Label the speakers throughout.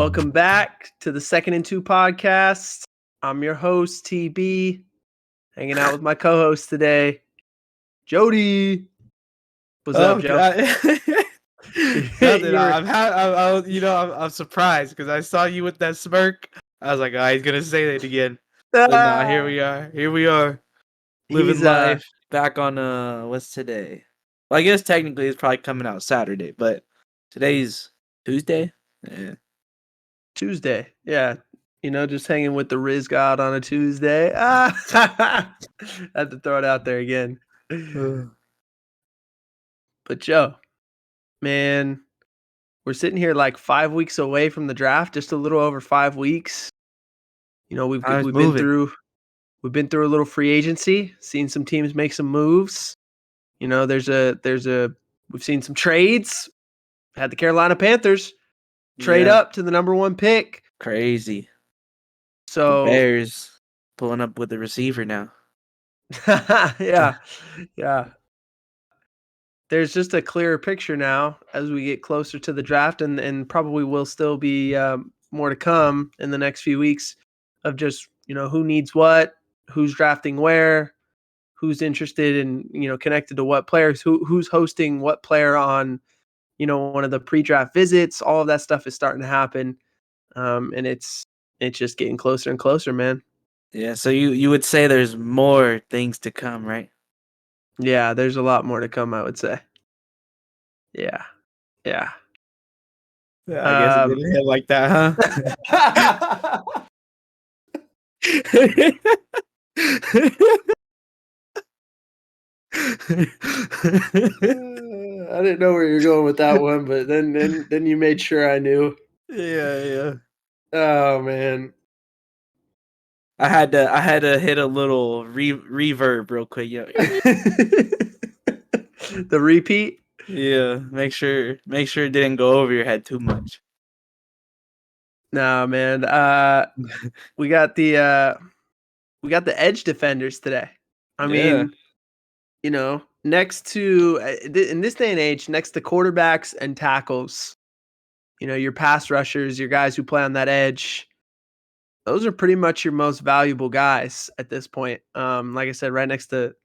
Speaker 1: Welcome back to the Second and Two podcast. I'm your host, TB, hanging out with my co-host today, Jody. What's up, Joe?
Speaker 2: God. Nothing. I'm surprised because I saw you with that smirk. I was like, oh, he's gonna say that again. But nah, here we are. Here we are, living life. Back on what's today? Well, I guess technically it's probably coming out Saturday, but today's Tuesday. Yeah.
Speaker 1: Tuesday. Yeah. Just hanging with the Riz God on a Tuesday. I had to throw it out there again. But Joe, man, we're sitting here like 5 weeks away from the draft, just a little over 5 weeks. We've been through a little free agency, seen some teams make some moves. We've seen some trades. Had the Carolina Panthers trade up to the number 1 pick.
Speaker 2: Crazy.
Speaker 1: So
Speaker 2: the Bears pulling up with the receiver now.
Speaker 1: yeah. There's just a clearer picture now as we get closer to the draft, and probably will still be more to come in the next few weeks of just who needs what, who's drafting where, who's interested in connected to what players, who's hosting what player on one of the pre-draft visits. All of that stuff is starting to happen, and it's just getting closer and closer, man.
Speaker 2: Yeah, so you would say there's more things to come, right?
Speaker 1: Yeah, there's a lot more to come, I would say. Yeah.
Speaker 2: Yeah, I guess it didn't hit like that, huh?
Speaker 1: I didn't know where you're going with that one, but then you made sure I knew.
Speaker 2: Yeah.
Speaker 1: Oh man.
Speaker 2: I had to hit a little reverb real quick. Yeah.
Speaker 1: The repeat?
Speaker 2: Yeah, make sure it didn't go over your head too much.
Speaker 1: Nah, man. We got the edge defenders today. I mean, next to in this day and age, next to quarterbacks and tackles, your pass rushers, your guys who play on that edge, those are pretty much your most valuable guys at this point. Like I said, right next to,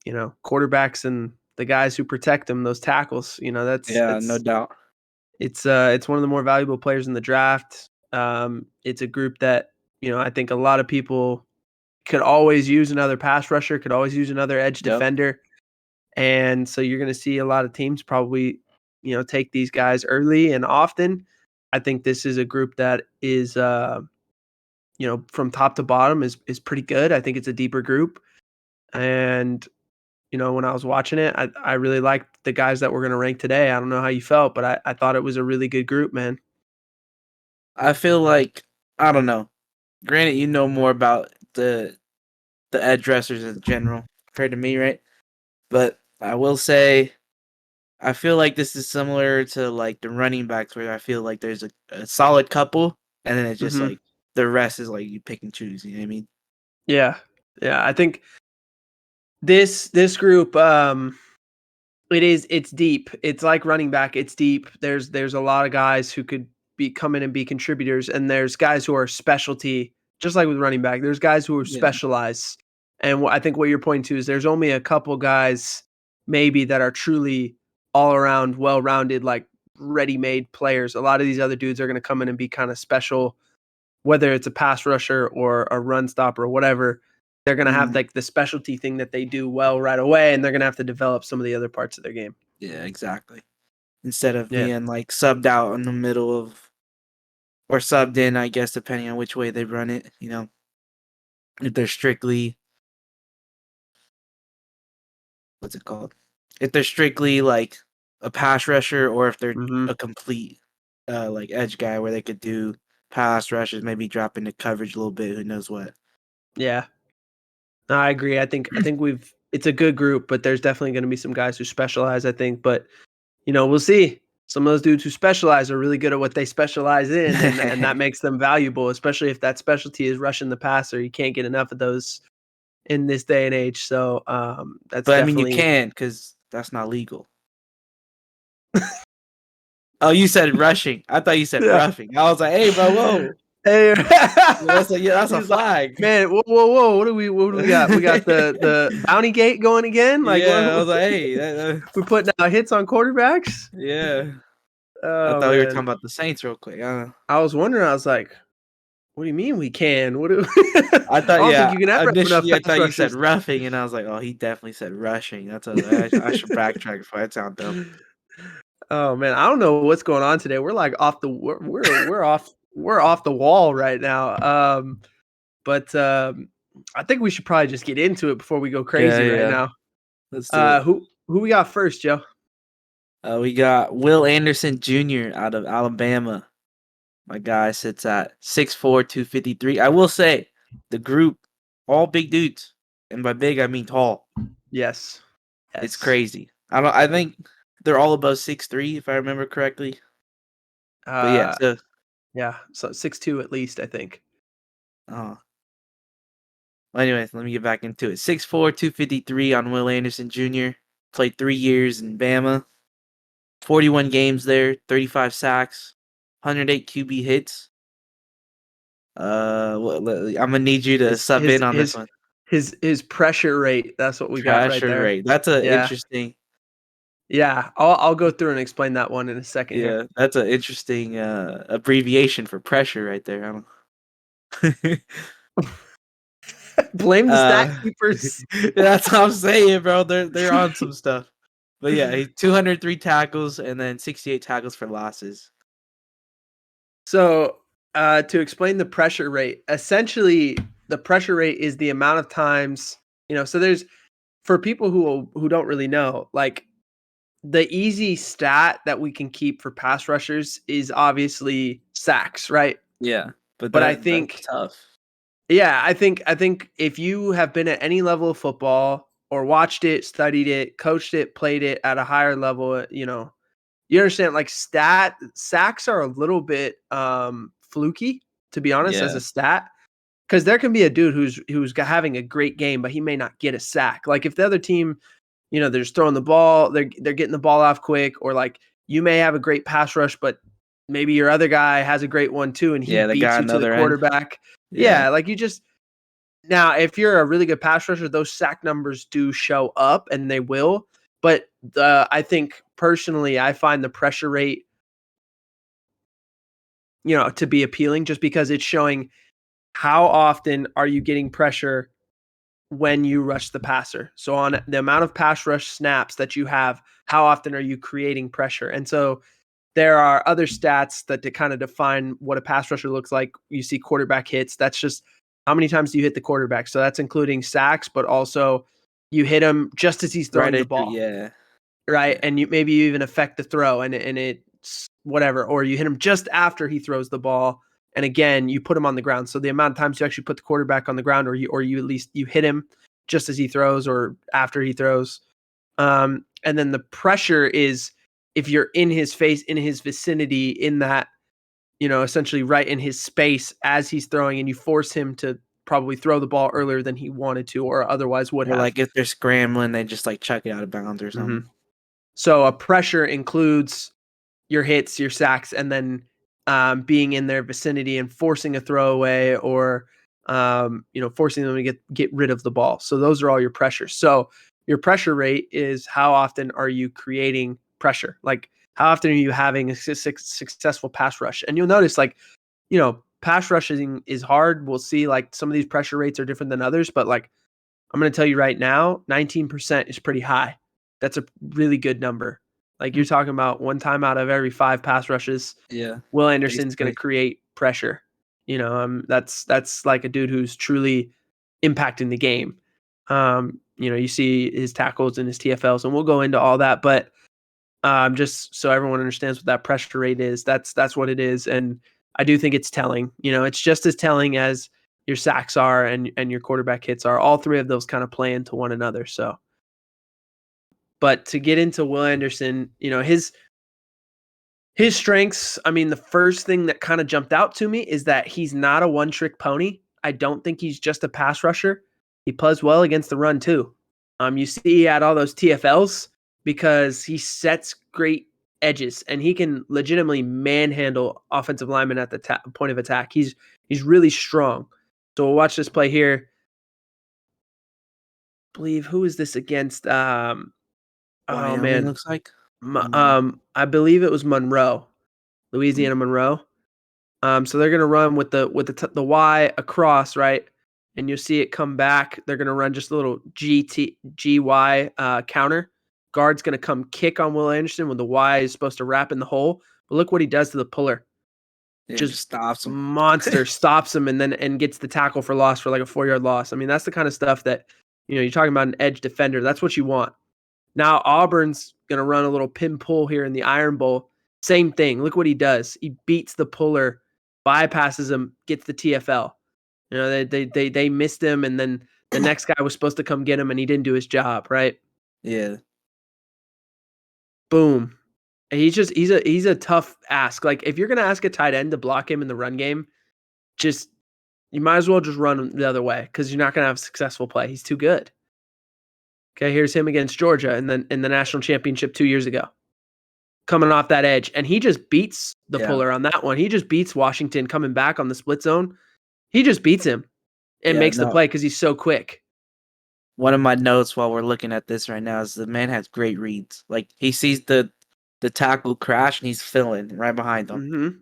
Speaker 1: quarterbacks and the guys who protect them, those tackles, that's
Speaker 2: no doubt.
Speaker 1: It's one of the more valuable players in the draft. It's a group that, I think a lot of people could always use another pass rusher, could always use another edge defender. And so you're going to see a lot of teams probably, take these guys early and often. I think this is a group that is, from top to bottom is pretty good. I think it's a deeper group. And, when I was watching it, I really liked the guys that we're going to rank today. I don't know how you felt, but I thought it was a really good group, man.
Speaker 2: I feel like, I don't know. Granted, you know more about the edge rushers in general compared to me, right? But I will say, I feel like this is similar to like the running backs, where I feel like there's a solid couple, and then it's just like the rest is like you pick and choose. You know what I mean?
Speaker 1: Yeah. I think this group, it's deep. It's like running back. It's deep. There's a lot of guys who could come in and be contributors, and there's guys who are specialty, just like with running back. There's guys who are specialized, and I think what you're pointing to is there's only a couple guys maybe that are truly all around, well-rounded, like ready-made players. A lot of these other dudes are going to come in and be kind of special, whether it's a pass rusher or a run stopper or whatever. They're going to have like the specialty thing that they do well right away, and they're going to have to develop some of the other parts of their game.
Speaker 2: Yeah, exactly. Instead of being like subbed out in the middle of, or subbed in, I guess, depending on which way they run it, if they're strictly, what's it called? If they're strictly like a pass rusher, or if they're a complete like edge guy where they could do pass rushes, maybe drop into coverage a little bit, who knows what.
Speaker 1: Yeah. No, I agree. I think it's a good group, but there's definitely going to be some guys who specialize, I think, but we'll see. Some of those dudes who specialize are really good at what they specialize in, and that makes them valuable, especially if that specialty is rushing the passer. You can't get enough of those in this day and age. So that's.
Speaker 2: But I mean, you can, because that's not legal. Oh, you said rushing. I thought you said roughing. I was like, hey, bro, whoa.
Speaker 1: Hey,
Speaker 2: That's a flag.
Speaker 1: Like, man, whoa! What do we got? We got the bounty gate going again. Like,
Speaker 2: yeah, I was like, hey,
Speaker 1: we putting out hits on quarterbacks.
Speaker 2: yeah. I
Speaker 1: Oh
Speaker 2: thought we were talking
Speaker 1: man,
Speaker 2: about the Saints real quick.
Speaker 1: I was wondering. I was like, what do you mean we can? What do?
Speaker 2: I
Speaker 1: I
Speaker 2: thought,
Speaker 1: don't think
Speaker 2: yeah.
Speaker 1: you can ever have enough
Speaker 2: Initially, I
Speaker 1: pass
Speaker 2: thought you said
Speaker 1: rushers.
Speaker 2: roughing, and I was like, oh, he definitely said rushing. I should backtrack before I sound dumb.
Speaker 1: Oh man, I don't know what's going on today. We're like off the we're off the wall right now. But I think we should probably just get into it before we go crazy right
Speaker 2: Yeah.
Speaker 1: now.
Speaker 2: Let's do it.
Speaker 1: Who we got first, Joe?
Speaker 2: We got Will Anderson Jr. out of Alabama. My guy sits at 6'4", 253. I will say, the group, all big dudes, and by big I mean tall.
Speaker 1: Yes.
Speaker 2: It's crazy. I think they're all above 6'3", if I remember correctly. But yeah, so
Speaker 1: so 6'2" at least, I think.
Speaker 2: well, anyways, let me get back into it. 6'4", 253 on Will Anderson Jr. Played 3 years in Bama. 41 games there, 35 sacks, 108 QB hits. I'm gonna need you to sub in on this one.
Speaker 1: His pressure rate. That's what we got right there.
Speaker 2: Rate. That's a interesting.
Speaker 1: Yeah, I'll go through and explain that one in a second.
Speaker 2: Yeah,
Speaker 1: Here.
Speaker 2: that's an interesting abbreviation for pressure right there. I don't.
Speaker 1: Blame the stat keepers.
Speaker 2: That's what I'm saying, bro. They're on some stuff. But yeah, 203 tackles and then 68 tackles for losses.
Speaker 1: So, to explain the pressure rate, essentially the pressure rate is the amount of times, so there's, for people who don't really know, like the easy stat that we can keep for pass rushers is obviously sacks, right?
Speaker 2: Yeah, but
Speaker 1: I think
Speaker 2: that's tough.
Speaker 1: Yeah, I think if you have been at any level of football or watched it, studied it, coached it, played it at a higher level, you understand like sacks are a little bit fluky, to be honest, as a stat. Because there can be a dude who's having a great game, but he may not get a sack. Like if the other team, they're just throwing the ball, they're getting the ball off quick, or like you may have a great pass rush, but maybe your other guy has a great one too, and he beats you to the quarterback. Yeah, like you just now, if you're a really good pass rusher, those sack numbers do show up, and they will. But I think personally, I find the pressure rate, to be appealing, just because it's showing how often are you getting pressure when you rush the passer. So on the amount of pass rush snaps that you have, how often are you creating pressure? And so there are other stats that to kind of define what a pass rusher looks like. You see quarterback hits. That's just how many times do you hit the quarterback. So that's including sacks, but also you hit him just as he's throwing the ball.
Speaker 2: Yeah.
Speaker 1: Right. And you even affect the throw and it's whatever. Or you hit him just after he throws the ball. And again, you put him on the ground. So the amount of times you actually put the quarterback on the ground, or you at least you hit him just as he throws or after he throws. And then the pressure is if you're in his face, in his vicinity, in that, essentially right in his space as he's throwing, and you force him to probably throw the ball earlier than he wanted to or otherwise would have.
Speaker 2: Like if they're scrambling, they just like chuck it out of bounds or something.
Speaker 1: Mm-hmm. So a pressure includes your hits, your sacks, and then being in their vicinity and forcing a throwaway or forcing them to get rid of the ball. So those are all your pressures. So your pressure rate is how often are you creating pressure? Like how often are you having a successful pass rush? And you'll notice like, pass rushing is hard. We'll see like some of these pressure rates are different than others, but like I'm going to tell you right now, 19% is pretty high. That's a really good number. Like you're talking about one time out of every 5 pass rushes, Will Anderson's going to create pressure. That's like a dude who's truly impacting the game. You see his tackles and his TFLs, and we'll go into all that. But just so everyone understands what that pressure rate is, that's what it is. And I do think it's telling. It's just as telling as your sacks are and your quarterback hits are. All three of those kind of play into one another. So. But to get into Will Anderson, his strengths, I mean, the first thing that kind of jumped out to me is that he's not a one-trick pony. I don't think he's just a pass rusher. He plays well against the run too. You see he had all those TFLs because he sets great edges, and he can legitimately manhandle offensive linemen at the point of attack. He's really strong. So we'll watch this play here. I believe, who is this against? Oh
Speaker 2: Wyoming
Speaker 1: man,
Speaker 2: looks like.
Speaker 1: I believe it was Monroe, Louisiana Monroe. So they're gonna run with the Y across, right? And you'll see it come back. They're gonna run just a little GY counter. Guard's gonna come kick on Will Anderson when the Y is supposed to wrap in the hole. But look what he does to the puller.
Speaker 2: Yeah, just stops him.
Speaker 1: Monster stops him and gets the tackle for loss for like a 4-yard loss. I mean, that's the kind of stuff that, you're talking about an edge defender. That's what you want. Now Auburn's gonna run a little pin pull here in the Iron Bowl. Same thing. Look what he does. He beats the puller, bypasses him, gets the TFL. They missed him, and then the next guy was supposed to come get him, and he didn't do his job, right?
Speaker 2: Yeah.
Speaker 1: Boom. And he's a tough ask. Like, if you're gonna ask a tight end to block him in the run game, you might as well just run the other way because you're not gonna have a successful play. He's too good. Okay, here's him against Georgia and then in the national championship 2 years ago. Coming off that edge, and he just beats the puller on that one. He just beats Washington coming back on the split zone. He just beats him and makes the play because he's so quick.
Speaker 2: One of my notes while we're looking at this right now is the man has great reads. Like, he sees the tackle crash and he's filling right behind them.
Speaker 1: Mm-hmm.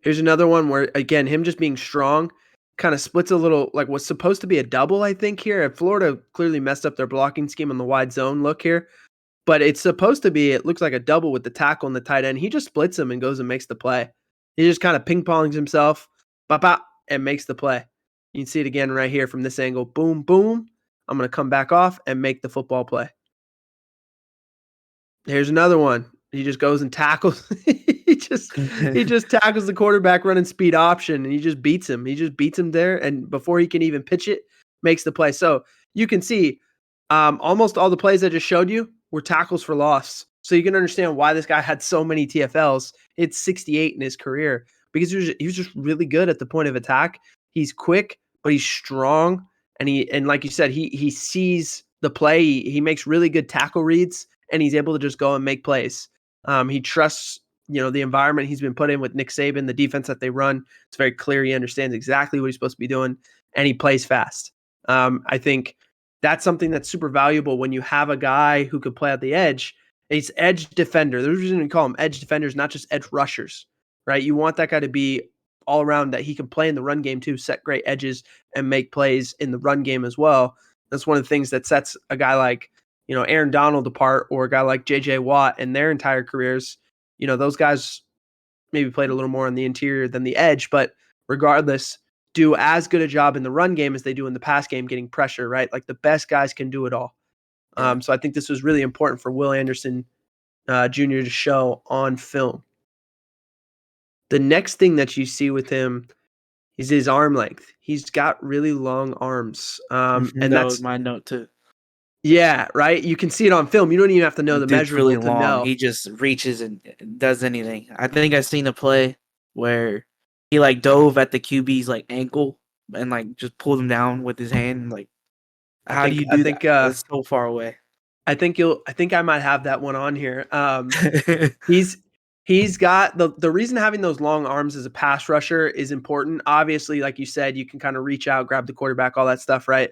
Speaker 1: Here's another one where, again, him just being strong kind of splits a little, like what's supposed to be a double, I think, here. Florida clearly messed up their blocking scheme on the wide zone look here. But it's supposed to be, it looks like a double with the tackle and the tight end. He just splits him and goes and makes the play. He just kind of ping-pongs himself, and makes the play. You can see it again right here from this angle. Boom, boom. I'm going to come back off and make the football play. Here's another one. He just goes and tackles. he just tackles the quarterback running speed option, and he just beats him. He just beats him there, and before he can even pitch it, makes the play. So you can see almost all the plays I just showed you were tackles for loss. So you can understand why this guy had so many TFLs. It's 68 in his career because he was just really good at the point of attack. He's quick, but he's strong, and like you said, he sees the play. He makes really good tackle reads, and he's able to just go and make plays. He trusts the environment he's been put in with Nick Saban, the defense that they run. It's very clear. He understands exactly what he's supposed to be doing, and he plays fast. I think that's something that's super valuable when you have a guy who could play at the edge. He's edge defender. There's a reason we call them edge defenders, not just edge rushers, right? You want that guy to be all around, that he can play in the run game too, set great edges and make plays in the run game as well. That's one of the things that sets a guy like, Aaron Donald apart, or a guy like JJ Watt in their entire careers. Those guys maybe played a little more on the interior than the edge, but regardless, do as good a job in the run game as they do in the pass game, getting pressure, right? Like, the best guys can do it all. Yeah. So I think this was really important for Will Anderson Jr. to show on film. The next thing that you see with him is his arm length. He's got really long arms. And
Speaker 2: that was my note too.
Speaker 1: Yeah, right? You can see it on film. You don't even have to know the measurable
Speaker 2: really
Speaker 1: to
Speaker 2: long.
Speaker 1: know.
Speaker 2: He just reaches and does anything. I think I've seen a play where he dove at the QB's ankle and just pulled him down with his hand. How do you do that? It's so far away.
Speaker 1: I think I might have that one on here. He's got the reason having those long arms as a pass rusher is important. Obviously, like you said, you can kind of reach out, grab the quarterback, all that stuff, right?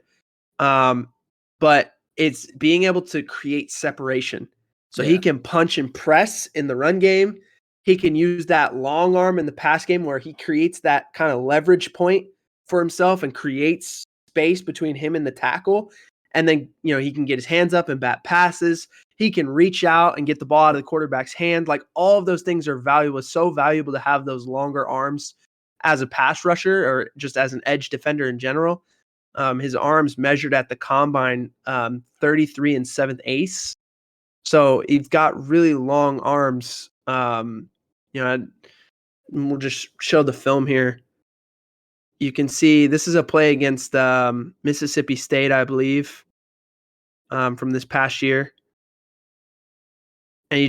Speaker 1: But it's being able to create separation. So he can punch and press in the run game. He can use that long arm in the pass game where he creates that kind of leverage point for himself and creates space between him and the tackle. And then, he can get his hands up and bat passes. He can reach out and get the ball out of the quarterback's hand. Like, all of those things are valuable. It's so valuable to have those longer arms as a pass rusher or just as an edge defender in general. His arms measured at the combine 33 and 7/8. So he's got really long arms. We'll just show the film here. You can see this is a play against Mississippi State, I believe, from this past year. And he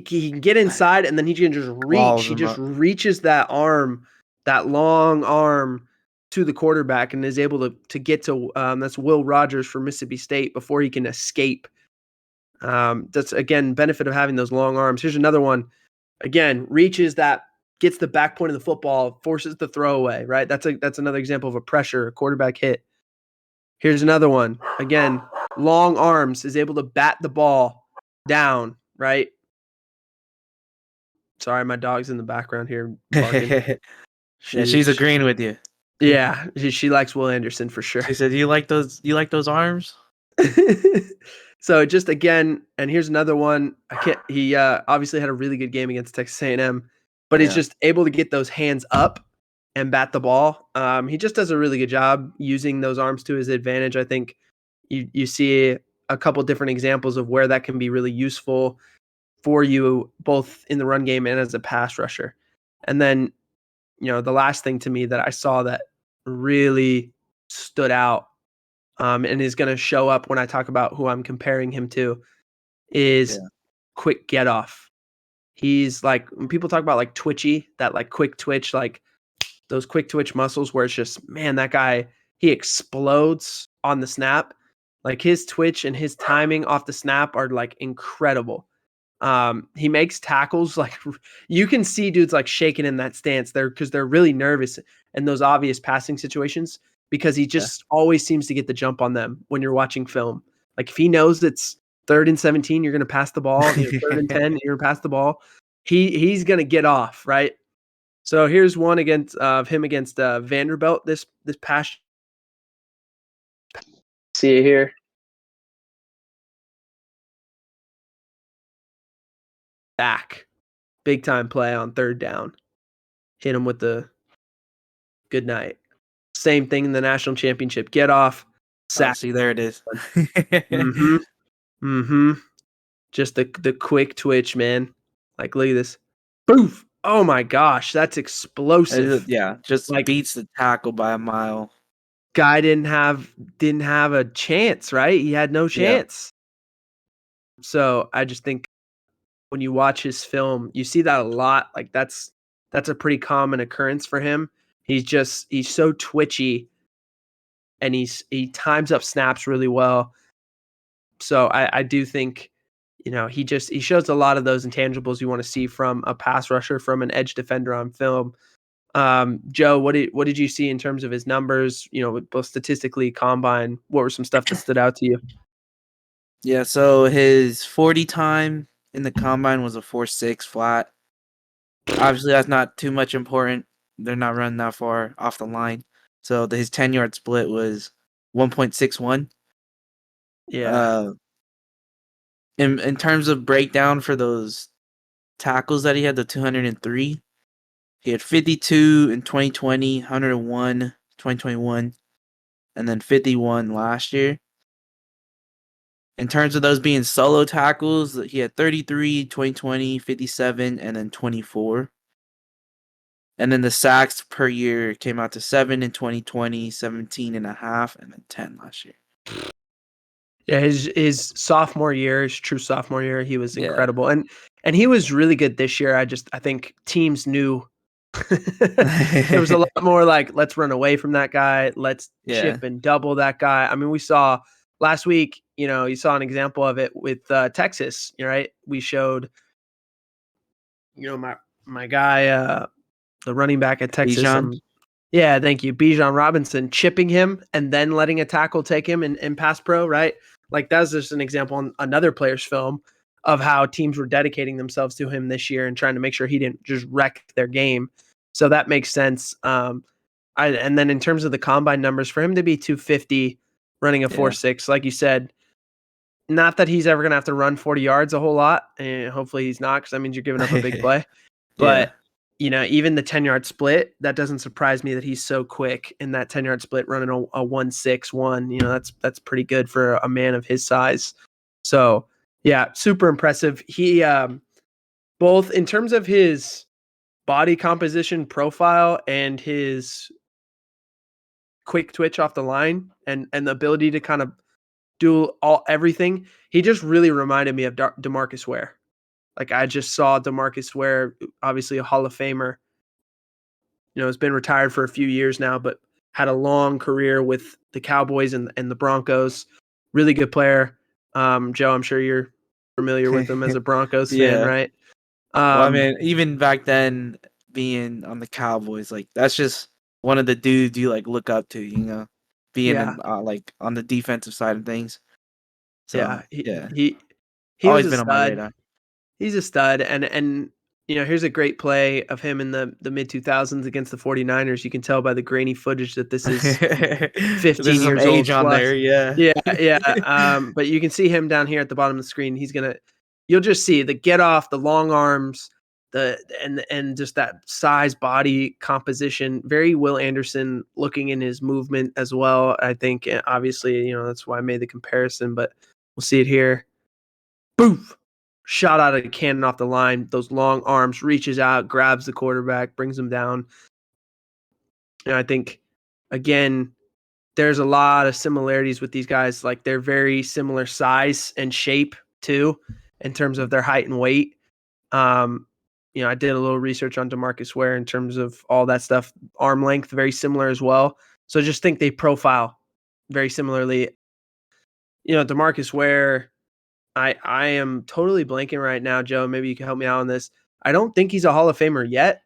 Speaker 1: can get inside, and then he can just reach. He just reaches that arm, that long arm, to the quarterback, and is able to get to that's Will Rogers for Mississippi State before he can escape. That's again benefit of having those long arms. Here's another one. Again, reaches that, gets the back point of the football, forces the throwaway. Right. That's another example of a pressure, a quarterback hit. Here's another one. Again, long arms, is able to bat the ball down. Right. Sorry, my dog's in the background here barking.
Speaker 2: She's agreeing with you.
Speaker 1: Yeah, she likes Will Anderson for sure.
Speaker 2: She said, "You like those? You like those arms?"
Speaker 1: So just again, and here's another one. He obviously had a really good game against Texas A&M, but he's just able to get those hands up and bat the ball. He just does a really good job using those arms to his advantage. I think you see a couple different examples of where that can be really useful for you, both in the run game and as a pass rusher. And then, the last thing to me that I saw that really stood out, and is going to show up when I talk about who I'm comparing him to, is quick get off. He's like, when people talk about like twitchy, that like quick twitch, like those quick twitch muscles where it's just, man, that guy, he explodes on the snap. Like his twitch and his timing off the snap are like incredible. He makes tackles like you can see dudes like shaking in that stance there because they're really nervous in those obvious passing situations, because he just always seems to get the jump on them when you're watching film. Like if he knows it's 3rd and 17, you're going to pass the ball. 3rd and 10, you're going to pass the ball. He's going to get off, right? So here's one against him against Vanderbilt this past. See it here. Back, big time play on 3rd down. Hit him with the good night. Same thing in the national championship. Get off, sack.
Speaker 2: See, there it is.
Speaker 1: Just the quick twitch, man. Like, look at this. Boof. Oh my gosh, that's explosive.
Speaker 2: Just like beats the tackle by a mile.
Speaker 1: Guy didn't have a chance, right? He had no chance. Yeah. So I just think when you watch his film, you see that a lot. Like that's a pretty common occurrence for him. He's so twitchy, and he times up snaps really well. So I do think, he shows a lot of those intangibles you want to see from a pass rusher, from an edge defender on film. Joe, what did you see in terms of his numbers? Both statistically, combine. What were some stuff that stood out to you?
Speaker 2: Yeah, so his 40 time in the combine was a 4.6 flat. Obviously, that's not too much important. They're not running that far off the line. So his 10-yard split was 1.61.
Speaker 1: Yeah.
Speaker 2: In terms of breakdown for those tackles that he had, the 203, he had 52 in 2020, 101 2021, and then 51 last year. In terms of those being solo tackles, he had 33, 2020, 57, and then 24. And then the sacks per year came out to 7 in 2020, 17 and a half, and then 10 last year.
Speaker 1: Yeah, his sophomore year, his true sophomore year, he was incredible. And he was really good this year. I think teams knew there was a lot more like, let's run away from that guy. Let's chip and double that guy. I mean, we saw last week, you saw an example of it with Texas, right? We showed, my guy, the running back at Texas. Yeah, thank you. Bijan Robinson chipping him and then letting a tackle take him in pass pro, right? Like that's just an example on another player's film of how teams were dedicating themselves to him this year and trying to make sure he didn't just wreck their game. So that makes sense. And then in terms of the combine numbers, for him to be 250 running a 4.6, like you said, not that he's ever going to have to run 40 yards a whole lot. And hopefully he's not, because that means you're giving up a big play. But even the 10-yard split, that doesn't surprise me that he's so quick in that 10-yard split running a 1.61. That's pretty good for a man of his size. So, yeah, super impressive. He both in terms of his body composition profile and his quick twitch off the line and the ability to kind of do everything, he just really reminded me of DeMarcus Ware. Like I just saw DeMarcus Ware, obviously a Hall of Famer. Has been retired for a few years now, but had a long career with the Cowboys and the Broncos. Really good player. Joe, I'm sure you're familiar with him as a Broncos fan,
Speaker 2: Yeah.
Speaker 1: right?
Speaker 2: Well, I mean, even back then, being on the Cowboys, like that's just one of the dudes you like look up to, being
Speaker 1: yeah,
Speaker 2: in like on the defensive side of things. So
Speaker 1: yeah, he
Speaker 2: yeah,
Speaker 1: he he was
Speaker 2: always
Speaker 1: a
Speaker 2: been on my
Speaker 1: stud.
Speaker 2: radar.
Speaker 1: He's a stud, and here's a great play of him in the mid 2000s against the 49ers. You can tell by the grainy footage that this is
Speaker 2: There's
Speaker 1: 15
Speaker 2: some
Speaker 1: years old
Speaker 2: age on
Speaker 1: plus.
Speaker 2: there, yeah.
Speaker 1: Yeah, yeah. But you can see him down here at the bottom of the screen. You'll just see the get off, the long arms, and just that size, body composition. Very Will Anderson looking in his movement as well. I think obviously that's why I made the comparison, but we'll see it here. Boof! Shot out of a cannon off the line. Those long arms, reaches out, grabs the quarterback, brings him down. And I think again, there's a lot of similarities with these guys. Like they're very similar size and shape too, in terms of their height and weight. Um, I did a little research on DeMarcus Ware in terms of all that stuff. Arm length, very similar as well. So I just think they profile very similarly. DeMarcus Ware, I am totally blanking right now, Joe. Maybe you can help me out on this. I don't think he's a Hall of Famer yet,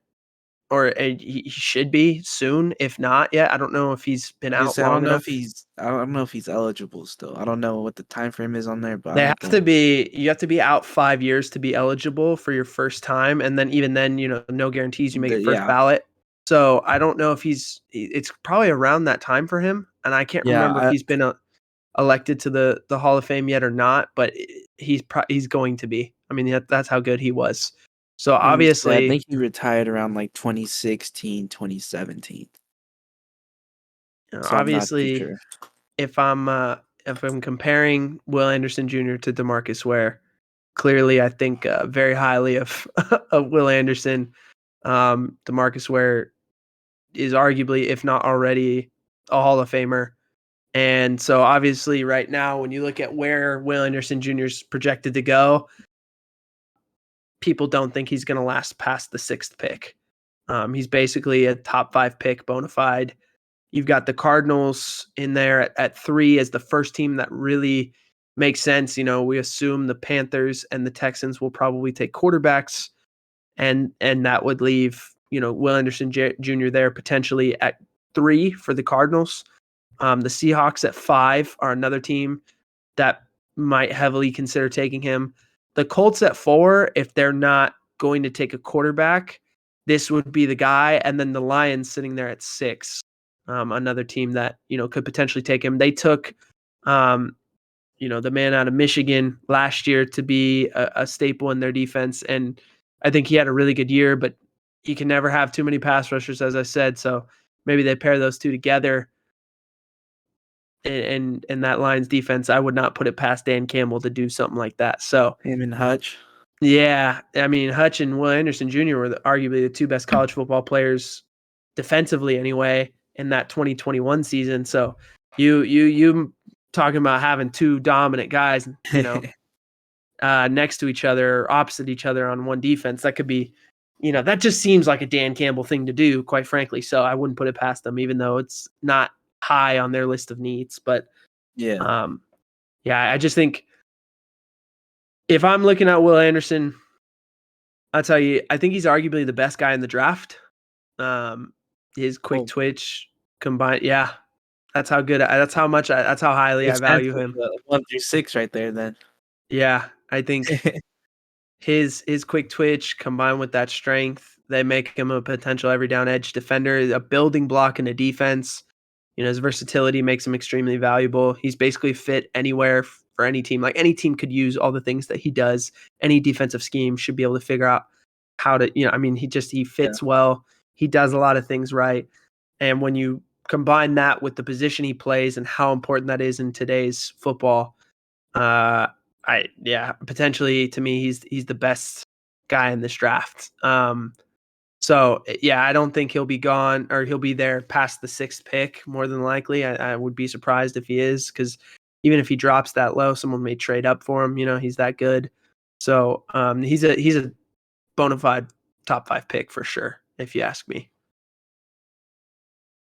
Speaker 1: or he should be soon. If not yet, I don't know if he's been
Speaker 2: I
Speaker 1: out
Speaker 2: say I don't
Speaker 1: long
Speaker 2: know
Speaker 1: enough.
Speaker 2: if he's eligible still. I don't know what the time frame is on there, but I
Speaker 1: They
Speaker 2: don't
Speaker 1: have to
Speaker 2: think.
Speaker 1: be. You have to be out 5 years to be eligible for your first time, and then even then, no guarantees you make it first
Speaker 2: Yeah,
Speaker 1: ballot. So I don't know if It's probably around that time for him, and I can't
Speaker 2: yeah.
Speaker 1: remember if he's been elected to the Hall of Fame yet or not. But he's going to be. I mean, that's how good he was. So
Speaker 2: Let me see. I
Speaker 1: obviously,
Speaker 2: think he retired around like 2016, 2017. So I'm not too
Speaker 1: obviously,
Speaker 2: sure.
Speaker 1: if I'm comparing Will Anderson Jr. to DeMarcus Ware, clearly I think very highly of of Will Anderson. DeMarcus Ware is arguably, if not already, a Hall of Famer. And so obviously right now, when you look at where Will Anderson Jr. is projected to go, people don't think he's going to last past the 6th pick. He's basically a top 5 pick, bona fide. You've got the Cardinals in there at 3 as the first team that really makes sense. We assume the Panthers and the Texans will probably take quarterbacks, and that would leave Will Anderson Jr. there potentially at 3 for the Cardinals. The Seahawks at 5 are another team that might heavily consider taking him. The Colts at 4, if they're not going to take a quarterback, this would be the guy. And then the Lions sitting there at 6, another team that could potentially take him. They took the man out of Michigan last year to be a staple in their defense, and I think he had a really good year. But you can never have too many pass rushers, as I said. So maybe they pair those two together. And that Lions defense, I would not put it past Dan Campbell to do something like that. So
Speaker 2: Him and Hutch.
Speaker 1: yeah, I mean Hutch and Will Anderson Jr. were arguably the 2 best college football players defensively, anyway, in that 2021 season. So you talking about having 2 dominant guys, next to each other, or opposite each other on one defense, that could be, that just seems like a Dan Campbell thing to do, quite frankly. So I wouldn't put it past them, even though it's not high on their list of needs. But
Speaker 2: Yeah.
Speaker 1: yeah, I just think if I'm looking at Will Anderson, I'll tell you, I think he's arguably the best guy in the draft. His quick twitch combined, yeah, that's how good. That's how much. That's how highly I
Speaker 2: Makes sense
Speaker 1: value
Speaker 2: with
Speaker 1: him.
Speaker 2: the 1 through 6 right there then.
Speaker 1: Yeah, I think his quick twitch combined with that strength, they make him a potential every down edge defender, a building block in a defense. His versatility makes him extremely valuable. He's basically fit anywhere for any team. Like any team could use all the things that he does. Any defensive scheme should be able to figure out how to, I mean, he fits well. He does a lot of things right. And when you combine that with the position he plays and how important that is in today's football, potentially to me, he's the best guy in this draft. So yeah, I don't think he'll be gone, or he'll be there past the 6th pick. More than likely, I would be surprised if he is, because even if he drops that low, someone may trade up for him. He's that good. So he's a bona fide top 5 pick for sure, if you ask me.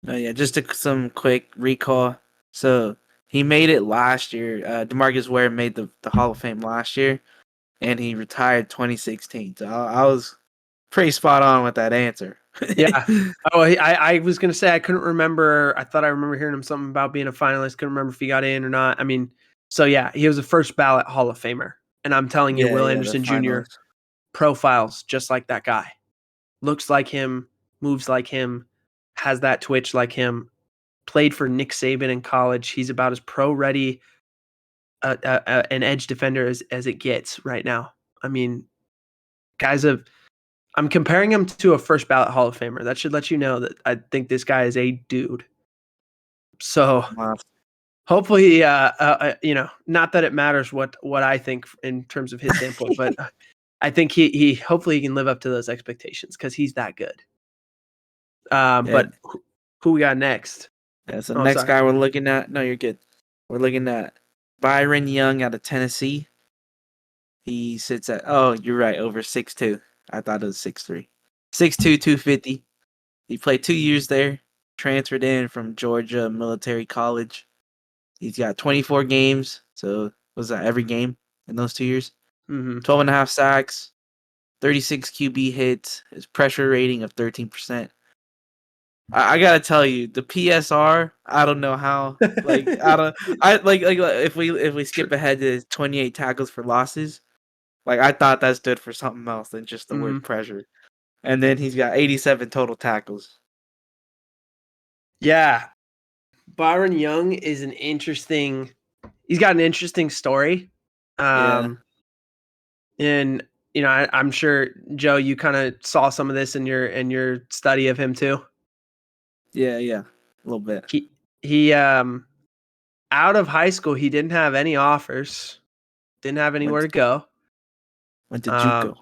Speaker 2: Oh yeah, just some quick recall. So he made it last year. DeMarcus Ware made the Hall of Fame last year. and he retired 2016. So I was pretty spot on with that answer.
Speaker 1: Yeah. Oh, I was gonna say I couldn't remember. I thought I remember hearing him something about being a finalist. Couldn't remember if he got in or not. I mean, so yeah, he was a first ballot Hall of Famer, and I'm telling you, Will
Speaker 2: The
Speaker 1: Anderson Jr.
Speaker 2: finalist.
Speaker 1: profiles just like that guy. Looks like him, moves like him, has that twitch like him. Played for Nick Saban in college. He's about as pro ready an edge defender as it gets right now. I mean, I'm comparing him to a first ballot Hall of Famer. That should let you know that I think this guy is a dude. So
Speaker 2: Wow.
Speaker 1: hopefully, not that it matters what I think in terms of his standpoint, but I think he hopefully he can live up to those expectations because he's that good. But who we got next?
Speaker 2: Yeah, so next guy we're looking at. No, you're good. We're looking at Byron Young out of Tennessee. He sits at you're right, over 6'2". I thought it was 6'3". 6'2", 250. He played 2 years there. Transferred in from Georgia Military College. He's got 24 games. So was that every game in those 2 years? 12 and a half sacks, 36 QB hits. His pressure rating of 13%. I gotta tell you, the PSR. I don't know how. Like if we skip ahead to his 28 tackles for losses, like I thought that stood for something else than just the word pressure. And then he's got 87 total tackles.
Speaker 1: Yeah, Byron Young is an interesting. He's got an interesting story. And I'm sure Joe, you kind of saw some of this in your study of him too.
Speaker 2: Yeah, a little bit.
Speaker 1: He out of high school, he didn't have any offers, didn't have anywhere to go.
Speaker 2: Went to JUCO.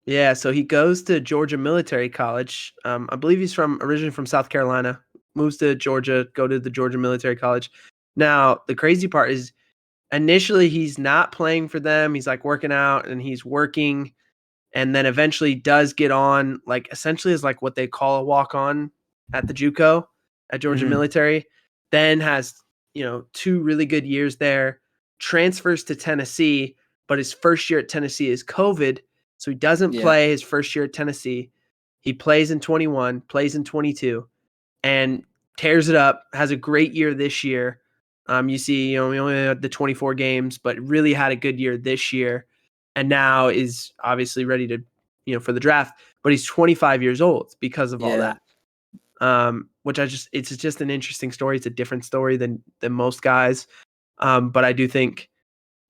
Speaker 1: Yeah, so he goes to Georgia Military College. I believe he's originally from South Carolina. Moves to Georgia, go to the Georgia Military College. Now, the crazy part is initially he's not playing for them. He's like working out and he's working, and then eventually does get on like essentially is like what they call a walk-on at the JUCO at Georgia Military. Then has 2 really good years there. Transfers to Tennessee, but his first year at Tennessee is COVID, so he doesn't play his first year at Tennessee. He plays in 21, plays in 22, and tears it up. Has a great year this year. You see, we only had the 24 games, but really had a good year this year, and now is obviously ready to, for the draft. But he's 25 years old because of all that. Which it's just an interesting story. It's a different story than most guys. But I do think,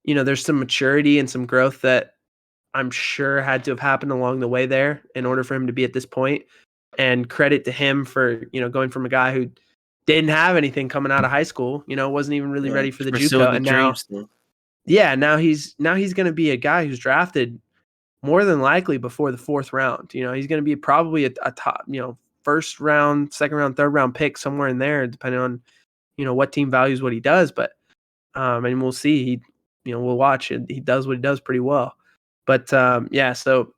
Speaker 1: there's some maturity and some growth that I'm sure had to have happened along the way there in order for him to be at this point. And credit to him for, going from a guy who didn't have anything coming out of high school, wasn't even really ready for the JUCO. And now he's going to be a guy who's drafted more than likely before the 4th round. He's going to be probably a top, first round, second round, third round pick somewhere in there, depending on, what team values what he does. But, and we'll see. We'll watch it. He does what he does pretty well. But, so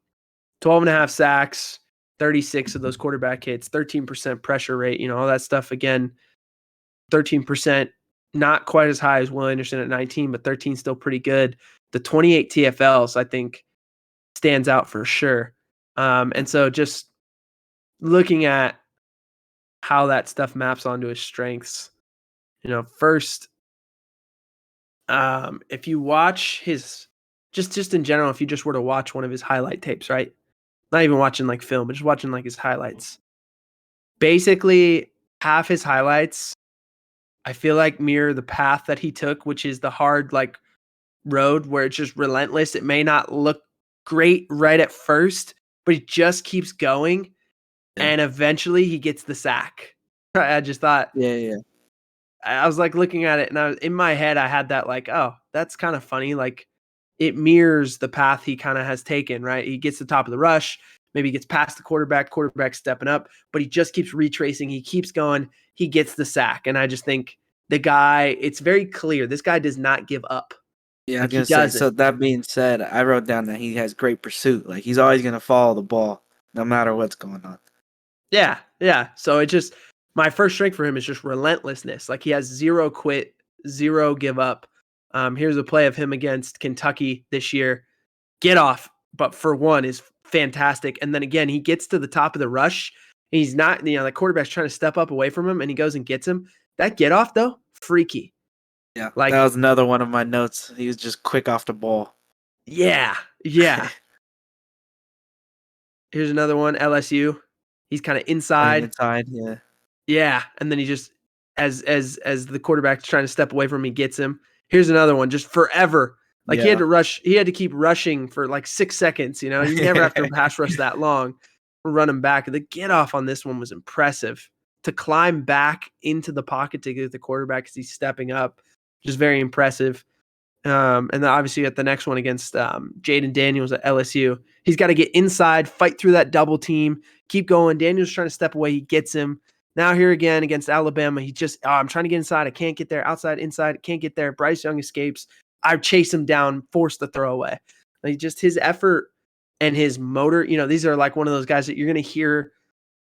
Speaker 1: 12 and a half sacks, 36 of those quarterback hits, 13% pressure rate, all that stuff. Again, 13%, not quite as high as Will Anderson at 19, but 13 still pretty good. The 28 TFLs, I think, stands out for sure. And so just looking at how that stuff maps onto his strengths, first, if you watch his, just in general, if you just were to watch one of his highlight tapes, right? Not even watching like film, but just watching like his highlights. Basically, half his highlights, I feel like mirror the path that he took, which is the hard like road where it's just relentless. It may not look great right at first, but he just keeps going, and eventually he gets the sack. I just thought, I was like looking at it, and in my head I had that like, oh, that's kind of funny. Like it mirrors the path he kind of has taken, right? He gets to the top of the rush, maybe gets past the quarterback stepping up, but he just keeps retracing. He keeps going. He gets the sack, and I just think the guy, it's very clear. This guy does not give up.
Speaker 2: Yeah, like I was gonna say. So that being said, I wrote down that he has great pursuit. Like he's always gonna follow the ball, no matter what's going on.
Speaker 1: Yeah. So it just, my first strength for him is just relentlessness. Like he has 0 quit, 0 give up. Here's a play of him against Kentucky this year. get off, but for one is fantastic. And then again, he gets to the top of the rush. He's not, the quarterback's trying to step up away from him, and he goes and gets him. That get off though, freaky.
Speaker 2: Yeah,
Speaker 1: like
Speaker 2: that was another one of my notes. He was just quick off the ball.
Speaker 1: Yeah. Here's another one. LSU. He's kind of inside.
Speaker 2: Yeah.
Speaker 1: Yeah, and then he just as the quarterback's trying to step away from him, he gets him. Here's another one. Just forever. He had to rush. He had to keep rushing for like 6 seconds. You never have to pass rush that long. Run him back. The get off on this one was impressive. To climb back into the pocket to get the quarterback as he's stepping up, just very impressive. And then obviously at the next one against Jaden Daniels at LSU, he's got to get inside, fight through that double team, keep going. Daniels trying to step away, he gets him. Now here again against Alabama, he just, I'm trying to get inside, I can't get there. Outside, inside, can't get there. Bryce Young escapes. I chase him down, force the throwaway. Just his effort and his motor. These are like one of those guys that you're going to hear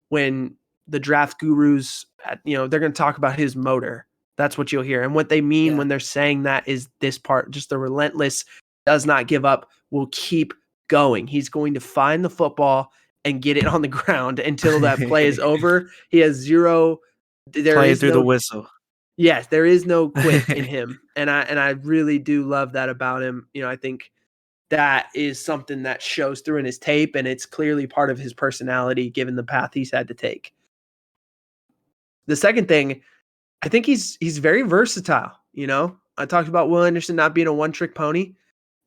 Speaker 1: when the draft gurus, they're going to talk about his motor. That's what you'll hear. And what they mean when they're saying that is this part, just the relentless, does not give up, will keep going. He's going to find the football and get it on the ground until that play is over. He has zero.
Speaker 2: Play through the whistle.
Speaker 1: Yes, there is no quit in him. And I really do love that about him. I think that is something that shows through in his tape, and it's clearly part of his personality given the path he's had to take. The second thing, I think he's very versatile. I talked about Will Anderson not being a one-trick pony.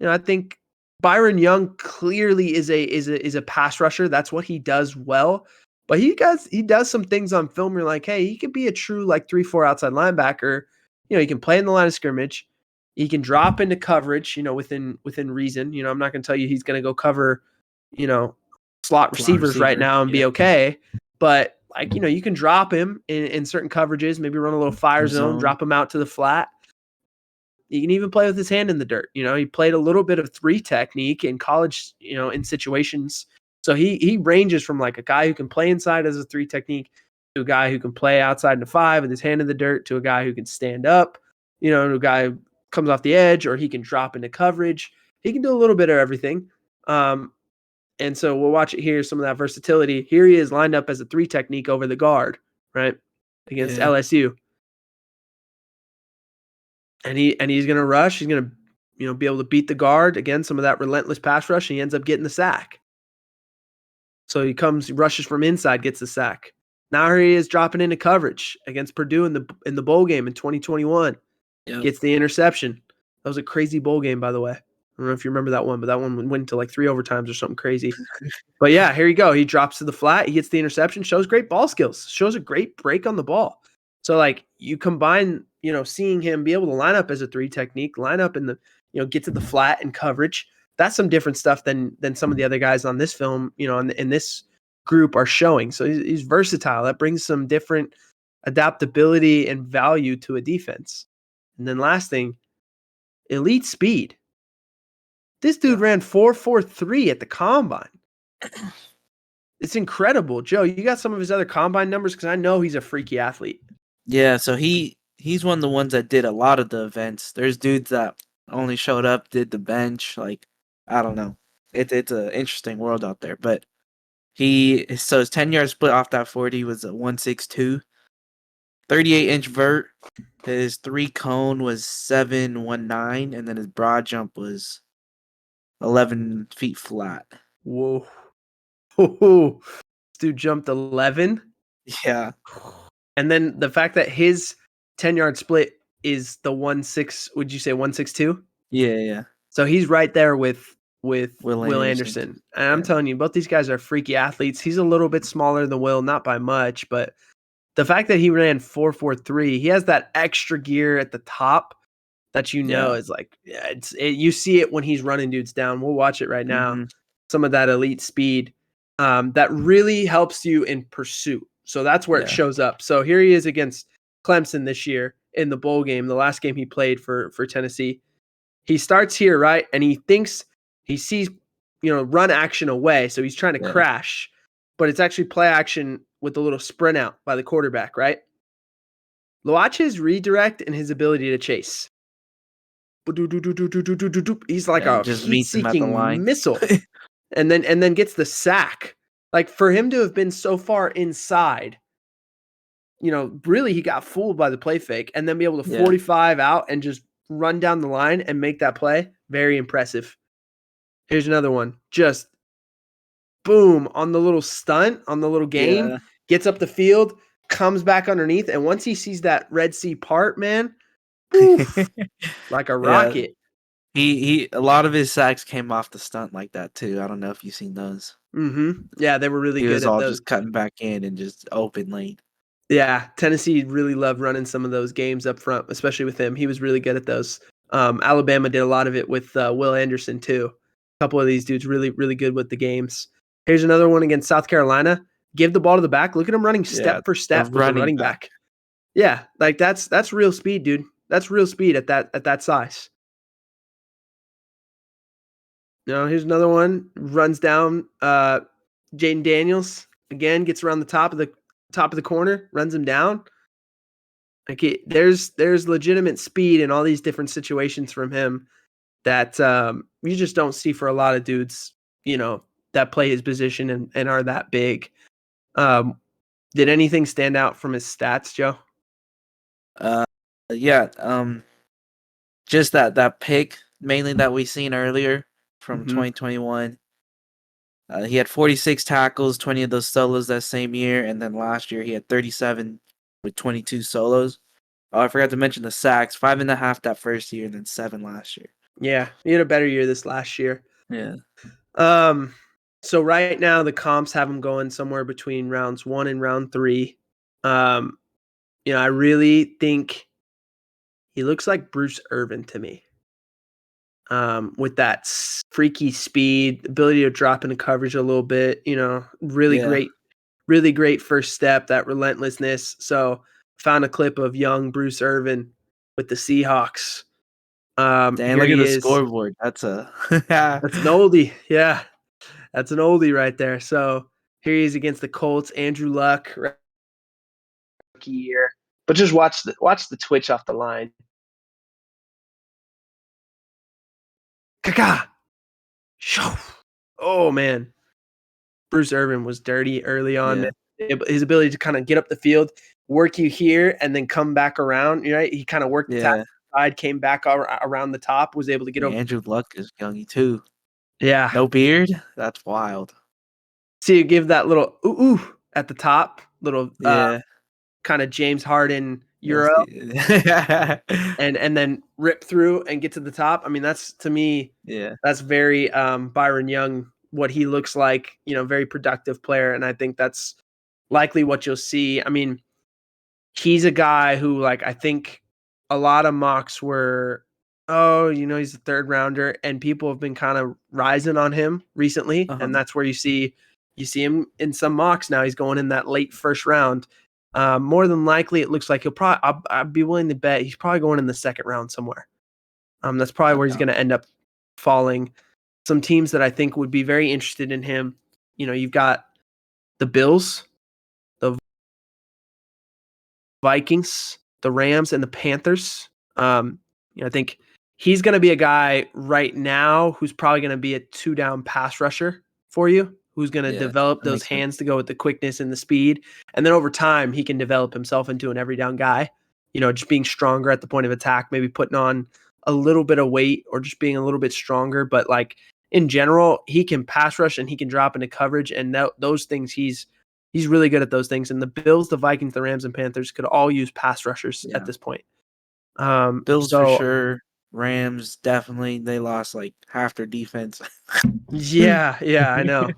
Speaker 1: I think Byron Young clearly is a pass rusher. That's what he does well. But he does some things on film. You're like, hey, he could be a true 3-4 outside linebacker. He can play in the line of scrimmage. He can drop into coverage. Within reason. I'm not going to tell you he's going to go cover, slot receivers right now and be okay. But you can drop him in certain coverages, maybe run a little fire zone, drop him out to the flat. You can even play with his hand in the dirt. He played a little bit of 3 technique in college, in situations. So he ranges from a guy who can play inside as a 3 technique to a guy who can play outside in a 5 with his hand in the dirt to a guy who can stand up, to a guy who comes off the edge, or he can drop into coverage. He can do a little bit of everything. And so we'll watch it here, some of that versatility. Here he is lined up as a 3 technique over the guard, right? Against LSU. And he's going to rush. He's going to, be able to beat the guard. Again, some of that relentless pass rush, and he ends up getting the sack. So he rushes from inside, gets the sack. Now here he is dropping into coverage against Purdue in the bowl game in 2021. Yep. Gets the interception. That was a crazy bowl game, by the way. I don't know if you remember that one, but that one went to 3 overtimes or something crazy. But yeah, here you go. He drops to the flat. He gets the interception, shows great ball skills, shows a great break on the ball. So you combine, seeing him be able to line up as a 3 technique, line up in the, get to the flat and coverage. That's some different stuff than some of the other guys on this film, in this group are showing. So he's versatile. That brings some different adaptability and value to a defense. And then last thing, elite speed. This dude ran 4.43 at the combine. It's incredible. Joe, you got some of his other combine numbers? Because I know he's a freaky athlete.
Speaker 2: Yeah, so he's one of the ones that did a lot of the events. There's dudes that only showed up, did the bench. I don't know. It's an interesting world out there. But his 10-yard split off that 40 was a 1.62. 38-inch vert. His 3 cone was 7.19, and then his broad jump was 11 feet flat.
Speaker 1: Whoa. This dude jumped 11?
Speaker 2: Yeah.
Speaker 1: And then the fact that his 10-yard split is the 1.6, would you say 1.62?
Speaker 2: Yeah.
Speaker 1: So he's right there with Will Anderson. And I'm telling you, both these guys are freaky athletes. He's a little bit smaller than Will, not by much, but the fact that he ran 4.43, he has that extra gear at the top that is you see it when he's running dudes down. We'll watch it right now. Mm-hmm. Some of that elite speed that really helps you in pursuit. So that's where it shows up. So here he is against Clemson this year in the bowl game, the last game he played for Tennessee. He starts here, right? And he sees, run action away. So he's trying to crash, but it's actually play action with a little sprint out by the quarterback, right? Watch his redirect and his ability to chase. He's like
Speaker 2: Yeah,
Speaker 1: a
Speaker 2: just meets him at the line.
Speaker 1: heat-seeking missile, and then gets the sack. Like, for him to have been so far inside, really he got fooled by the play fake, and then be able to
Speaker 2: Yeah.
Speaker 1: 45 out and just run down the line and make that play. Very impressive. Here's another one. Just boom on the little stunt, on the little game,
Speaker 2: Yeah.
Speaker 1: gets up the field, comes back underneath, and once he sees that Red Sea part, man, oof, like a
Speaker 2: Yeah.
Speaker 1: rocket.
Speaker 2: He a lot of his sacks came off the stunt like that too. I don't know if you've seen those.
Speaker 1: Yeah, they were really
Speaker 2: He
Speaker 1: good
Speaker 2: was
Speaker 1: at
Speaker 2: all
Speaker 1: those.
Speaker 2: just cutting back in and just open lane.
Speaker 1: Yeah, Tennessee really loved running some of those games up front, especially with him. He was really good at those. Alabama did a lot of it with Will Anderson too. A couple of these dudes really, really good with the games. Here's another one against South Carolina. Give the ball to the back. Look at him running
Speaker 2: Yeah.
Speaker 1: step for
Speaker 2: The
Speaker 1: step with the
Speaker 2: running
Speaker 1: running
Speaker 2: back.
Speaker 1: back. Yeah, like that's real speed, dude. That's real speed at that size. Here's another one. Runs down Jaden Daniels again. Gets around the top of the corner. Runs him down. Like, there's legitimate speed in all these different situations from him that you just don't see for a lot of dudes. That play his position and are that big. Did anything stand out from his stats, Joe?
Speaker 2: Yeah. Just that pick mainly that we seen earlier from
Speaker 1: Mm-hmm.
Speaker 2: 2021. He had 46 tackles, 20 of those solos that same year, and then last year he had 37 with 22 solos. Oh, I forgot to mention the sacks, 5.5 that first year, and then 7 last year.
Speaker 1: Yeah, he had a better year this last year.
Speaker 2: Yeah.
Speaker 1: So right now the comps have him going somewhere between rounds 1 and round 3. I really think he looks like Bruce Irvin to me. With that freaky speed, ability to drop into coverage a little bit,
Speaker 2: Yeah.
Speaker 1: really great first step, that relentlessness. So found a clip of young Bruce Irvin with the Seahawks.
Speaker 2: Dang,
Speaker 1: Here
Speaker 2: look at
Speaker 1: he
Speaker 2: the
Speaker 1: is.
Speaker 2: scoreboard. That's a
Speaker 1: That's an oldie. Yeah, that's an oldie right there. So here he is against the Colts. Andrew Luck, rookie year. But just watch the twitch off the line. Kaka. Oh man, Bruce Irvin was dirty early on.
Speaker 2: yeah.
Speaker 1: His ability to kind of get up the field, work you here, and then come back around. Right, he kind of worked the
Speaker 2: Yeah.
Speaker 1: side, came back around the top, was able to get
Speaker 2: Yeah,
Speaker 1: over.
Speaker 2: Andrew Luck is young too.
Speaker 1: Yeah,
Speaker 2: No beard? That's wild.
Speaker 1: see, you give that little ooh at the top, little
Speaker 2: Yeah.
Speaker 1: kind of James Harden
Speaker 2: That's
Speaker 1: Euro,
Speaker 2: the
Speaker 1: and then rip through and get to the top. I mean, that's, to me,
Speaker 2: Yeah.
Speaker 1: that's very Byron Young, what he looks like. Very productive player, and I think that's likely what you'll see. I mean, he's a guy who, like, I think a lot of mocks were, oh, he's a third rounder, and people have been kind of rising on him recently,
Speaker 2: Uh-huh.
Speaker 1: and that's where you see him in some mocks now. He's going in that late first round. More than likely, it looks like he'll probably. I'd be willing to bet he's probably going in the second round somewhere. That's probably where he's
Speaker 2: Okay.
Speaker 1: going to end up falling. Some teams that I think would be very interested in him. You've got the Bills, the Vikings, the Rams, and the Panthers. I think he's going to be a guy right now who's probably going to be a 2-down pass rusher for you, who's going to
Speaker 2: Yeah,
Speaker 1: develop
Speaker 2: that
Speaker 1: those
Speaker 2: makes sense.
Speaker 1: hands to go with the quickness and the speed. And then over time, he can develop himself into an every down guy, just being stronger at the point of attack, maybe putting on a little bit of weight or just being a little bit stronger. But, like, in general, he can pass rush and he can drop into coverage. And those things, he's really good at those things. And the Bills, the Vikings, the Rams, and Panthers could all use pass rushers at
Speaker 2: Yeah.
Speaker 1: this point.
Speaker 2: Bills for
Speaker 1: So
Speaker 2: sure. Rams definitely. They lost like half their defense.
Speaker 1: yeah, I know.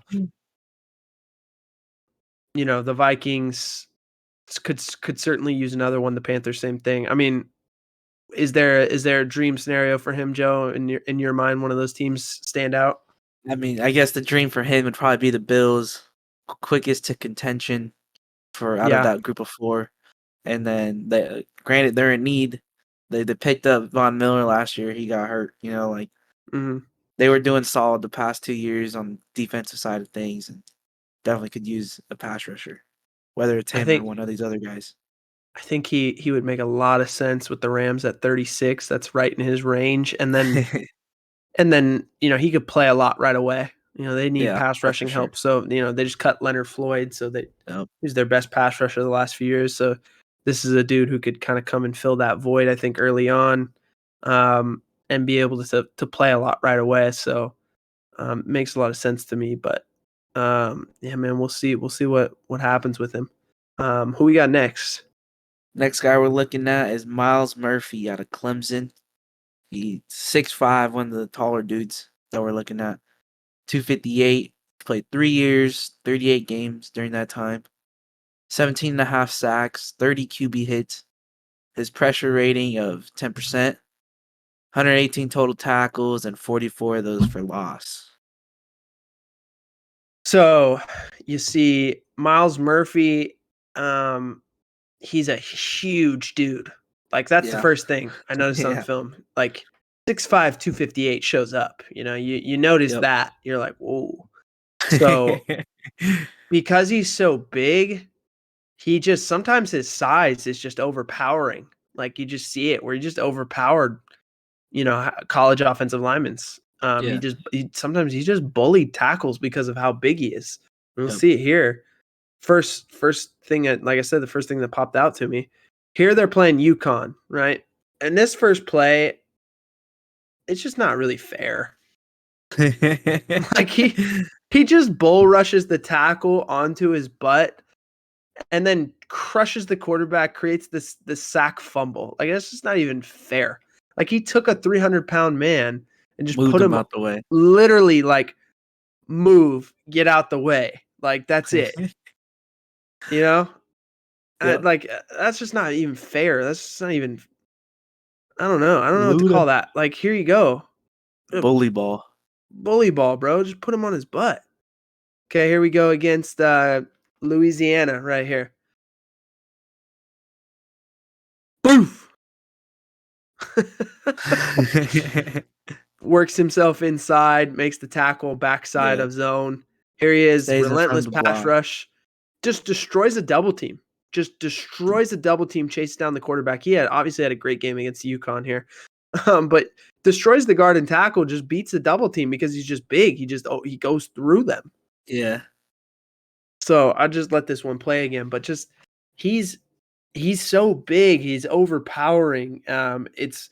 Speaker 1: The Vikings could certainly use another one. The Panthers, same thing. I mean, is there a dream scenario for him, Joe? In your mind, one of those teams stand out?
Speaker 2: I mean, I guess the dream for him would probably be the Bills, quickest to contention for out of
Speaker 1: Yeah.
Speaker 2: that group of 4. And then granted they're in need. They picked up Von Miller last year. He got hurt. Like
Speaker 1: Mhm.
Speaker 2: they were doing solid the past 2 years on defensive side of things, and definitely could use a pass rusher, whether it's
Speaker 1: I
Speaker 2: him or
Speaker 1: think
Speaker 2: one of these other guys.
Speaker 1: I think he would make a lot of sense with the Rams at 36. That's right in his range. And then he could play a lot right away. They need
Speaker 2: Yeah,
Speaker 1: pass
Speaker 2: that's for
Speaker 1: rushing
Speaker 2: sure.
Speaker 1: help. So, they just cut Leonard Floyd, so
Speaker 2: Yep.
Speaker 1: he's their best pass rusher the last few years. So this is a dude who could kind of come and fill that void, I think, early on, and be able to play a lot right away. So makes a lot of sense to me. But yeah, man, we'll see. We'll see what happens with him. Who we got next?
Speaker 2: Next guy we're looking at is Myles Murphy out of Clemson. He's 6'5", one of the taller dudes that we're looking at. 258, played 3 years, 38 games during that time. 17 and a half sacks, 30 QB hits. His pressure rating of 10%. 118 total tackles and 44 of those for loss.
Speaker 1: So you see Myles Murphy, he's a huge dude. Like that's the first thing I noticed on film. Like 6'5", 258 shows up. You notice that. You're like, whoa. So because he's so big, he just sometimes his size is just overpowering. Like you just see it where he just overpowered, college offensive linemen. Sometimes he just bullied tackles because of how big he is. We'll see it here. First thing that, like I said, the first thing that popped out to me. Here they're playing UConn, right? And this first play, it's just not really fair. Like he just bull rushes the tackle onto his butt and then crushes the quarterback, creates this sack fumble. Like that's just not even fair. Like he took a 300-pound man and just
Speaker 2: moved
Speaker 1: put him
Speaker 2: out the way.
Speaker 1: Literally, like, move, get out the way. Like that's it. Like that's just not even fair. That's just not even. I don't know. I don't know what to call that. Like here you go,
Speaker 2: bully ball,
Speaker 1: bro. Just put him on his butt. Okay, here we go against Louisiana right here. Boof. Works himself inside, makes the tackle backside of zone. Here he is, relentless pass rush. Just destroys a double team. Chases down the quarterback. He obviously had a great game against UConn here. But destroys the guard and tackle, just beats the double team because he's just big. He goes through them.
Speaker 2: Yeah.
Speaker 1: So I just let this one play again, but just he's so big, he's overpowering. It's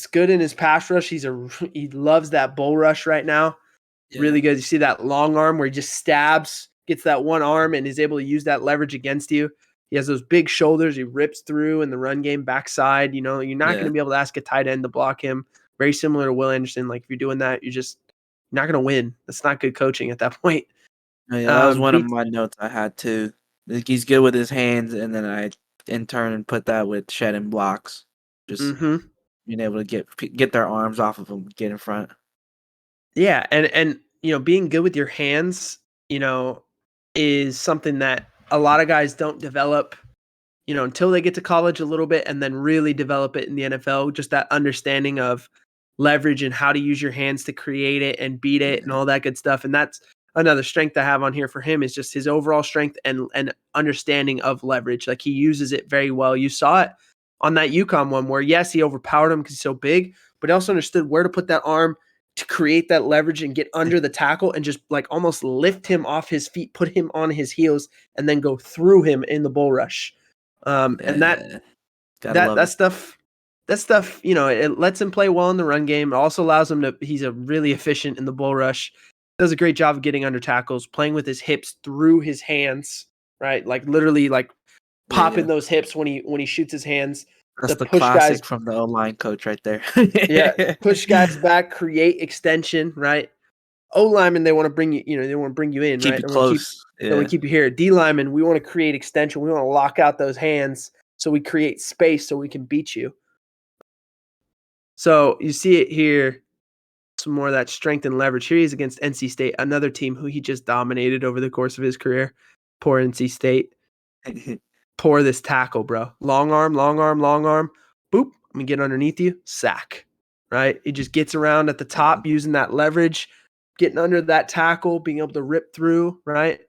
Speaker 1: good in his pass rush. He loves that bull rush right now. Yeah. Really good. You see that long arm where he just stabs, gets that one arm, and is able to use that leverage against you. He has those big shoulders. He rips through in the run game backside. You're not going to be able to ask a tight end to block him. Very similar to Will Anderson. Like if you're doing that, you're not going to win. That's not good coaching at that point.
Speaker 2: Yeah, that was one of my notes I had too. Like he's good with his hands, and then I in turn put that with shedding blocks. Just being able to get their arms off of them, get in front.
Speaker 1: Yeah, and being good with your hands, is something that a lot of guys don't develop, until they get to college a little bit and then really develop it in the NFL. Just that understanding of leverage and how to use your hands to create it and beat it and all that good stuff. And that's another strength I have on here for him is just his overall strength and understanding of leverage. Like he uses it very well. You saw it on that UConn one where, yes, he overpowered him because he's so big, but he also understood where to put that arm to create that leverage and get under the tackle and just like almost lift him off his feet, put him on his heels, and then go through him in the bull rush. And that stuff, it lets him play well in the run game. It also allows him he's a really efficient in the bull rush. Does a great job of getting under tackles, playing with his hips through his hands, right? Like literally like popping those hips when he shoots his hands.
Speaker 2: That's the classic from the O-line coach right there.
Speaker 1: Yeah, push guys back, create extension, right? O-lineman, they want to bring you, they want to bring you in,
Speaker 2: keep
Speaker 1: right?
Speaker 2: You close.
Speaker 1: They want to keep you here. D-lineman, we want to create extension. We want to lock out those hands so we create space so we can beat you. So you see it here, some more of that strength and leverage. Here he is against NC State, another team who he just dominated over the course of his career. Poor NC State. Pour this tackle, bro. Long arm. Boop. Let me get underneath you. Sack. Right? He just gets around at the top using that leverage, getting under that tackle, being able to rip through, right?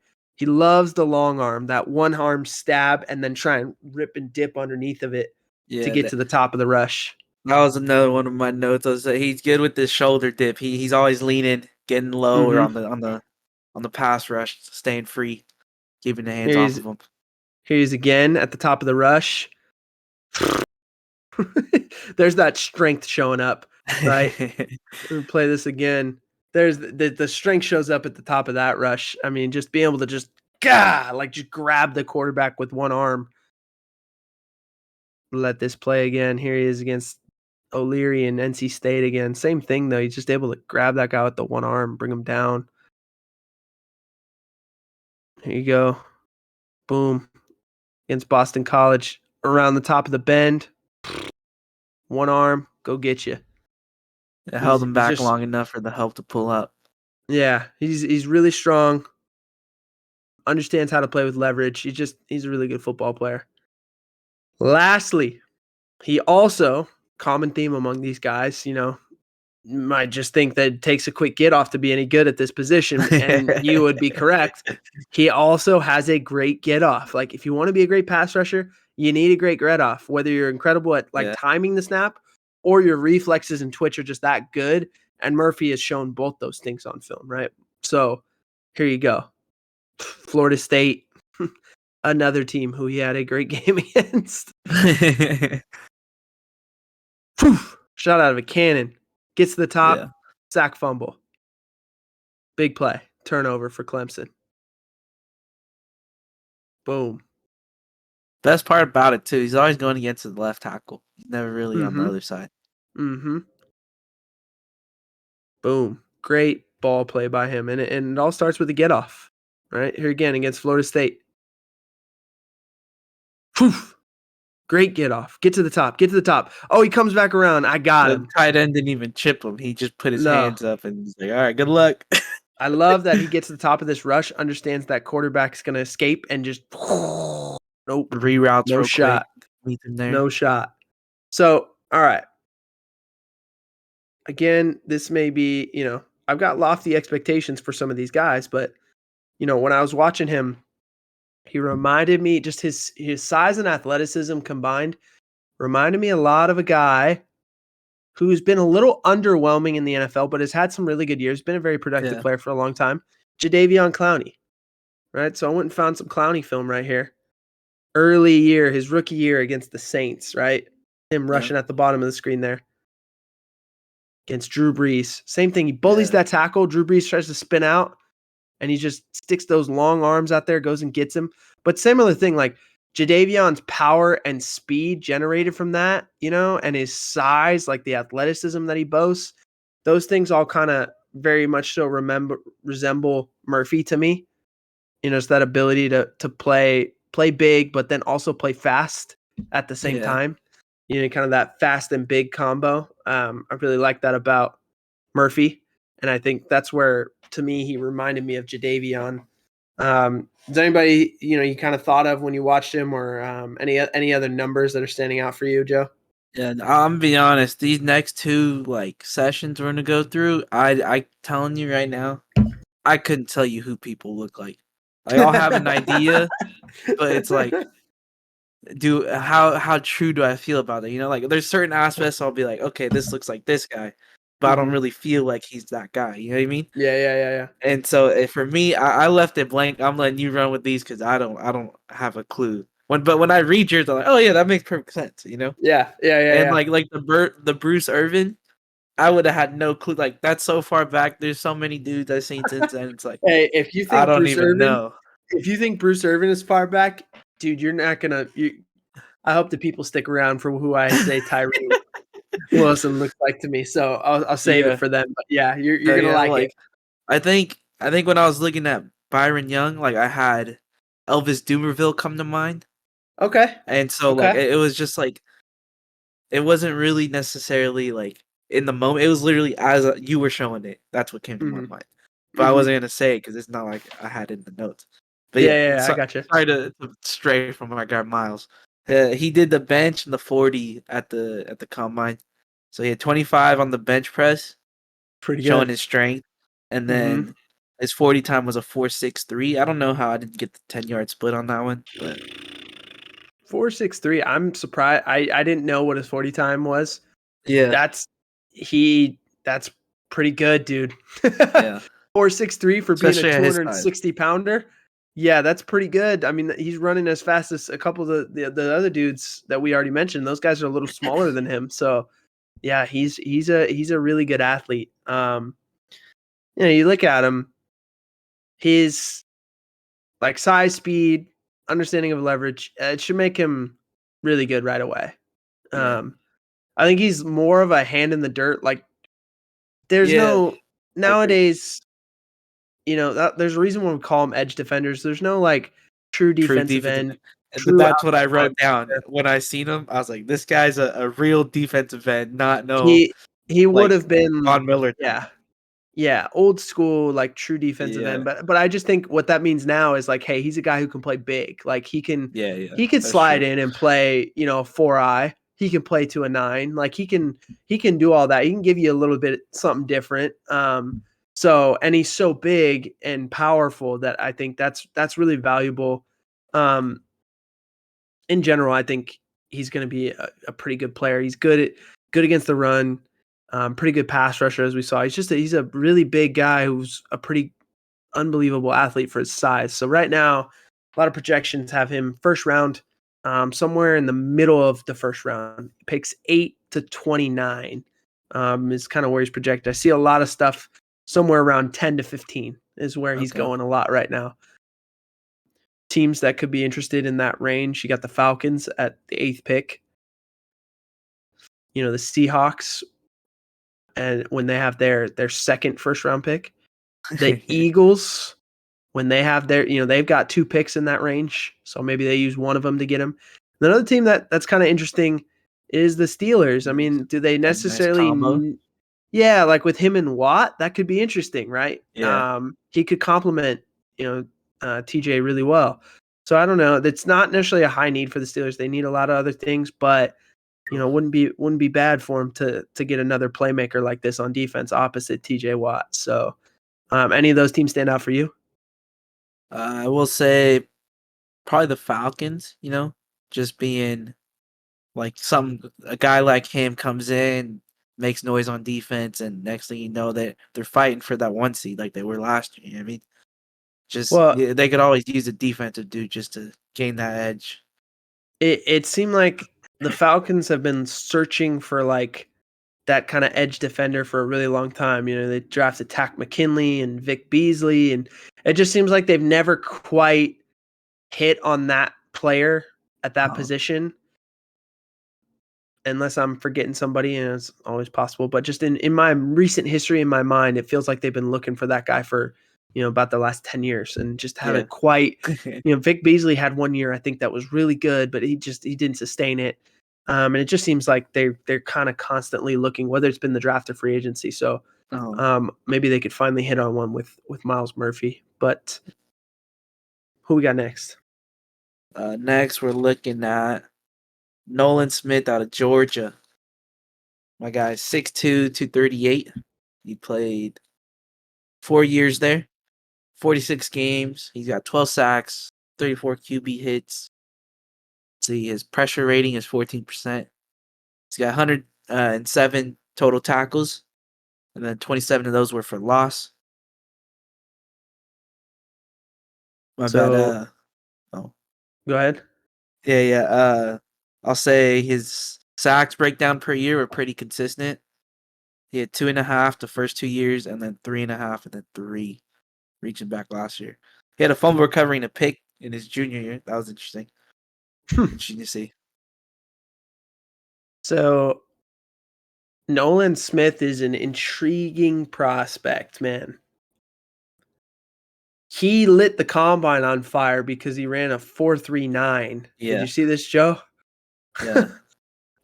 Speaker 1: He loves the long arm, that one arm stab, and then try and rip and dip underneath of it to get to the top of the rush.
Speaker 2: That was another one of my notes. I was he's good with this shoulder dip. He's always leaning, getting lower on the pass rush, staying free, keeping the hands off of him.
Speaker 1: Here he is again at the top of the rush. There's that strength showing up, right? Let me play this again. There's the strength shows up at the top of that rush. I mean, just being able to just grab the quarterback with one arm. Let this play again. Here he is against O'Leary and NC State again. Same thing though. He's just able to grab that guy with the one arm, bring him down. Here you go. Boom. Against Boston College. Around the top of the bend. One arm. Go get you.
Speaker 2: It held him back long enough for the help to pull up.
Speaker 1: Yeah. He's really strong. Understands how to play with leverage. He's a really good football player. Lastly, he also, common theme among these guys, might just think that it takes a quick get off to be any good at this position, and you would be correct. He also has a great get off. Like, if you want to be a great pass rusher, you need a great get off, whether you're incredible at timing the snap or your reflexes and twitch are just that good. And Murphy has shown both those things on film, right? So here you go. Florida State, another team who he had a great game against. Shot out of a cannon. Gets to the top, sack fumble. Big play. Turnover for Clemson. Boom.
Speaker 2: Best part about it, too, he's always going against the left tackle. He's never really on the other side.
Speaker 1: Boom. Great ball play by him. And it all starts with a get off. Right? Here again against Florida State. Poof. Great get off. Get to the top. Get to the top. Oh, he comes back around. I got him.
Speaker 2: The tight end didn't even chip him. He just put his hands up and he's like, all right, good luck.
Speaker 1: I love that he gets to the top of this rush, understands that quarterback's going to escape, and just nope.
Speaker 2: Reroutes.
Speaker 1: No shot. No shot. So, all right. Again, this may be, I've got lofty expectations for some of these guys, but, when I was watching him, he reminded me, just his size and athleticism combined, reminded me a lot of a guy who's been a little underwhelming in the NFL, but has had some really good years, been a very productive player for a long time, Jadeveon Clowney, right? So I went and found some Clowney film right here. Early year, his rookie year against the Saints, right? Him rushing at the bottom of the screen there. Against Drew Brees. Same thing. He bullies that tackle. Drew Brees tries to spin out, and he just sticks those long arms out there, goes and gets him. But similar thing, like Jadeveon's power and speed generated from that, and his size, like the athleticism that he boasts, those things all kind of very much so resemble Murphy to me. It's that ability to play big, but then also play fast at the same time. Kind of that fast and big combo. I really like that about Murphy. And I think that's where, to me, he reminded me of Jadeveon. Is anybody, you kind of thought of when you watched him, or any other numbers that are standing out for you, Joe?
Speaker 2: Yeah, I'm be honest. These next two sessions we're gonna go through, I telling you right now, I couldn't tell you who people look like. I'll have an idea, but it's like, how true do I feel about it? There's certain aspects I'll be like, okay, this looks like this guy, but I don't really feel like he's that guy. You know what I mean?
Speaker 1: Yeah.
Speaker 2: And so for me, I left it blank. I'm letting you run with these because I don't have a clue. But when I read yours, I'm like, oh yeah, that makes perfect sense.
Speaker 1: Yeah.
Speaker 2: And like the Bruce Irvin, I would have had no clue. Like, that's so far back. There's so many dudes I've seen since then. It's like,
Speaker 1: hey, if you think
Speaker 2: I don't even know.
Speaker 1: If you think Bruce Irvin is far back, dude, you're not gonna. I hope the people stick around for who I say Tyree Wilson looks like to me. So I'll save it for them. But yeah, you're gonna like it.
Speaker 2: I think when I was looking at Byron Young, I had Elvis Dumervil come to mind.
Speaker 1: Okay.
Speaker 2: And so it was just it wasn't really necessarily in the moment. It was literally as you were showing it. That's what came to my mind. But I wasn't gonna say it because it's not like I had it in the notes. But
Speaker 1: yeah, I got you.
Speaker 2: Sorry to stray from our guy Miles. He did the bench and the 40 at the combine. So he had 25 on the bench press,
Speaker 1: pretty good,
Speaker 2: showing his strength, and then His 40 time was a 4.63. I don't know how I didn't get the 10-yard split on that one, but
Speaker 1: 4.63. I'm surprised. I didn't know what his 40 time was.
Speaker 2: yeah,
Speaker 1: That's pretty good, dude.
Speaker 2: yeah.
Speaker 1: 4.63 for being a
Speaker 2: Especially at his size.
Speaker 1: 260 pounder. Yeah, that's pretty good. I mean, he's running as fast as a couple of the other dudes that we already mentioned. Those guys are a little smaller than him. So yeah, he's a really good athlete. You look at him, his like size, speed, understanding of leverage, it should make him really good right away.
Speaker 2: Yeah.
Speaker 1: I think he's more of a hand in the dirt. Like there's
Speaker 2: Yeah,
Speaker 1: no
Speaker 2: I agree.
Speaker 1: nowadays, there's a reason why we call them edge defenders. There's no like true
Speaker 2: True
Speaker 1: defensive
Speaker 2: defensive
Speaker 1: end,
Speaker 2: end. And
Speaker 1: true
Speaker 2: that's what I
Speaker 1: outside
Speaker 2: wrote down.
Speaker 1: linebacker.
Speaker 2: When I seen him, I was like, this guy's a real defensive end, not no
Speaker 1: He would
Speaker 2: like
Speaker 1: have been,
Speaker 2: Von Miller
Speaker 1: yeah.
Speaker 2: type.
Speaker 1: Yeah, old school, like true defensive
Speaker 2: Yeah.
Speaker 1: end. But I just think what that means now is like, hey, he's a guy who can play big. Like
Speaker 2: Yeah.
Speaker 1: he could
Speaker 2: That's
Speaker 1: slide
Speaker 2: true.
Speaker 1: in and play, 4-eye. He can play to a 9. Like he can do all that. He can give you a little bit something different. And he's so big and powerful that I think that's really valuable. In general, I think he's going to be a pretty good player. He's good against the run. Pretty good pass rusher, as we saw. He's a really big guy who's a pretty unbelievable athlete for his size. So right now, a lot of projections have him first round, somewhere in the middle of the first round. Picks 8 to 29 is kind of where he's projected. I see a lot of stuff somewhere around 10 to 15 is where he's
Speaker 2: Okay.
Speaker 1: going a lot right now. Teams that could be interested in that range, you got the Falcons at the 8th pick. The Seahawks, and when they have their second first round pick, the Eagles, when they have they've got 2 picks in that range, so maybe they use one of them to get him. Another team that's kind of interesting is the Steelers. I mean, do they
Speaker 2: A nice
Speaker 1: necessarily?
Speaker 2: combo.
Speaker 1: Yeah, like with him and Watt, that could be interesting, right?
Speaker 2: Yeah.
Speaker 1: He could complement TJ really well. So I don't know. That's not necessarily a high need for the Steelers. They need a lot of other things, but wouldn't be bad for him to get another playmaker like this on defense opposite TJ Watt. So, any of those teams stand out for you?
Speaker 2: I will say probably the Falcons, just being like a guy like him comes in, makes noise on defense, and next thing you know that they're fighting for that 1 seed like they were last year. You know what I mean?
Speaker 1: Well,
Speaker 2: They could always use a defensive dude just to gain that edge.
Speaker 1: it seemed like the Falcons have been searching for like that kind of edge defender for a really long time. They drafted Takk McKinley and Vic Beasley, and it just seems like they've never quite hit on that player at that position. Unless I'm forgetting somebody, and it's always possible. But just in my recent history in my mind, it feels like they've been looking for that guy for, about the last 10 years and just haven't quite, Vic Beasley had 1 year, I think that was really good, but he didn't sustain it. And it just seems like they're kind of constantly looking, whether it's been the draft or free agency. So maybe they could finally hit on one with Myles Murphy. But who we got next?
Speaker 2: Next, we're looking at Nolan Smith out of Georgia. My guy, 6'2", 238. He played 4 years there, 46 games. He's got 12 sacks, 34 QB hits. See, his pressure rating is 14%. He's got 107 total tackles, and then 27 of those were for loss.
Speaker 1: Go ahead.
Speaker 2: Yeah. I'll say his sacks breakdown per year were pretty consistent. He had 2.5 the first 2 years, and then 3.5, and then 3 reaching back last year. He had a fumble recovering a pick in his junior year. That was interesting. Interesting to see.
Speaker 1: So Nolan Smith is an intriguing prospect, man. He lit the combine on fire because he ran a 4.39.
Speaker 2: Yeah.
Speaker 1: Did you see this, Joe?
Speaker 2: Yeah.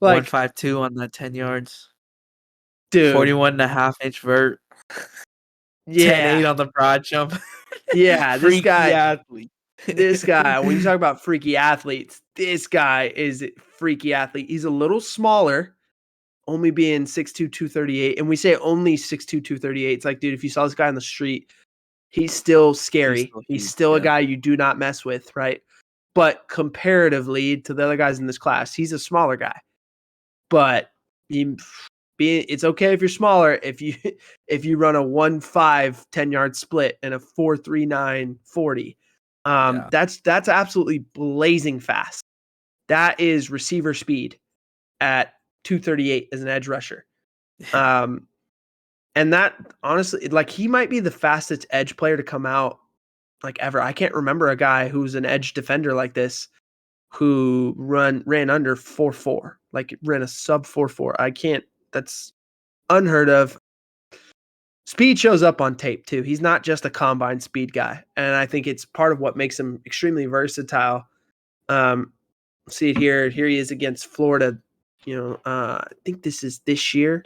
Speaker 1: Like
Speaker 2: 152 on that 10 yards.
Speaker 1: Dude.
Speaker 2: 41.5-inch vert.
Speaker 1: Yeah.
Speaker 2: 10.8 on the broad jump.
Speaker 1: Yeah, this guy.
Speaker 2: Athlete.
Speaker 1: This guy, when you talk about freaky athletes, this guy is a freaky athlete. He's a little smaller, only being 6'2", 238. And we say only 6'2", 238. It's like, dude, if you saw this guy on the street, he's still scary.
Speaker 2: still
Speaker 1: He's
Speaker 2: huge,
Speaker 1: still a
Speaker 2: yeah.
Speaker 1: guy you do not mess with, right? But comparatively to the other guys in this class, he's a smaller guy. But it's okay if you're smaller if you run a 1.5 10-yard split and a 4.39 40.
Speaker 2: Yeah.
Speaker 1: That's absolutely blazing fast. That is receiver speed at 238 as an edge rusher. And that honestly, like, he might be the fastest edge player to come out like ever. I can't remember a guy who's an edge defender like this who ran under 4.4, like ran a sub 4.4. I can't. That's unheard of. Speed shows up on tape too. He's not just a combine speed guy, and I think it's part of what makes him extremely versatile. See it here. Here he is against Florida. I think this is this year.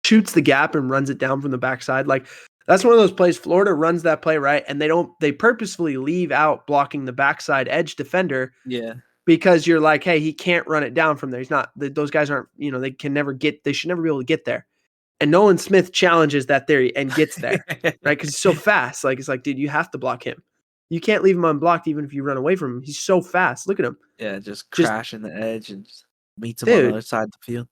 Speaker 1: Shoots the gap and runs it down from the backside. Like, that's one of those plays. Florida runs that play right, and they purposefully leave out blocking the backside edge defender.
Speaker 2: Yeah.
Speaker 1: Because you're like, hey, he can't run it down from there. He's not. Those guys aren't. They can never get. They should never be able to get there. And Nolan Smith challenges that theory and gets there, right? Because he's so fast. Like, it's like, dude, you have to block him. You can't leave him unblocked even if you run away from him. He's so fast. Look at him.
Speaker 2: Yeah, just crashing the edge and just meets him
Speaker 1: dude,
Speaker 2: on the other side of the field.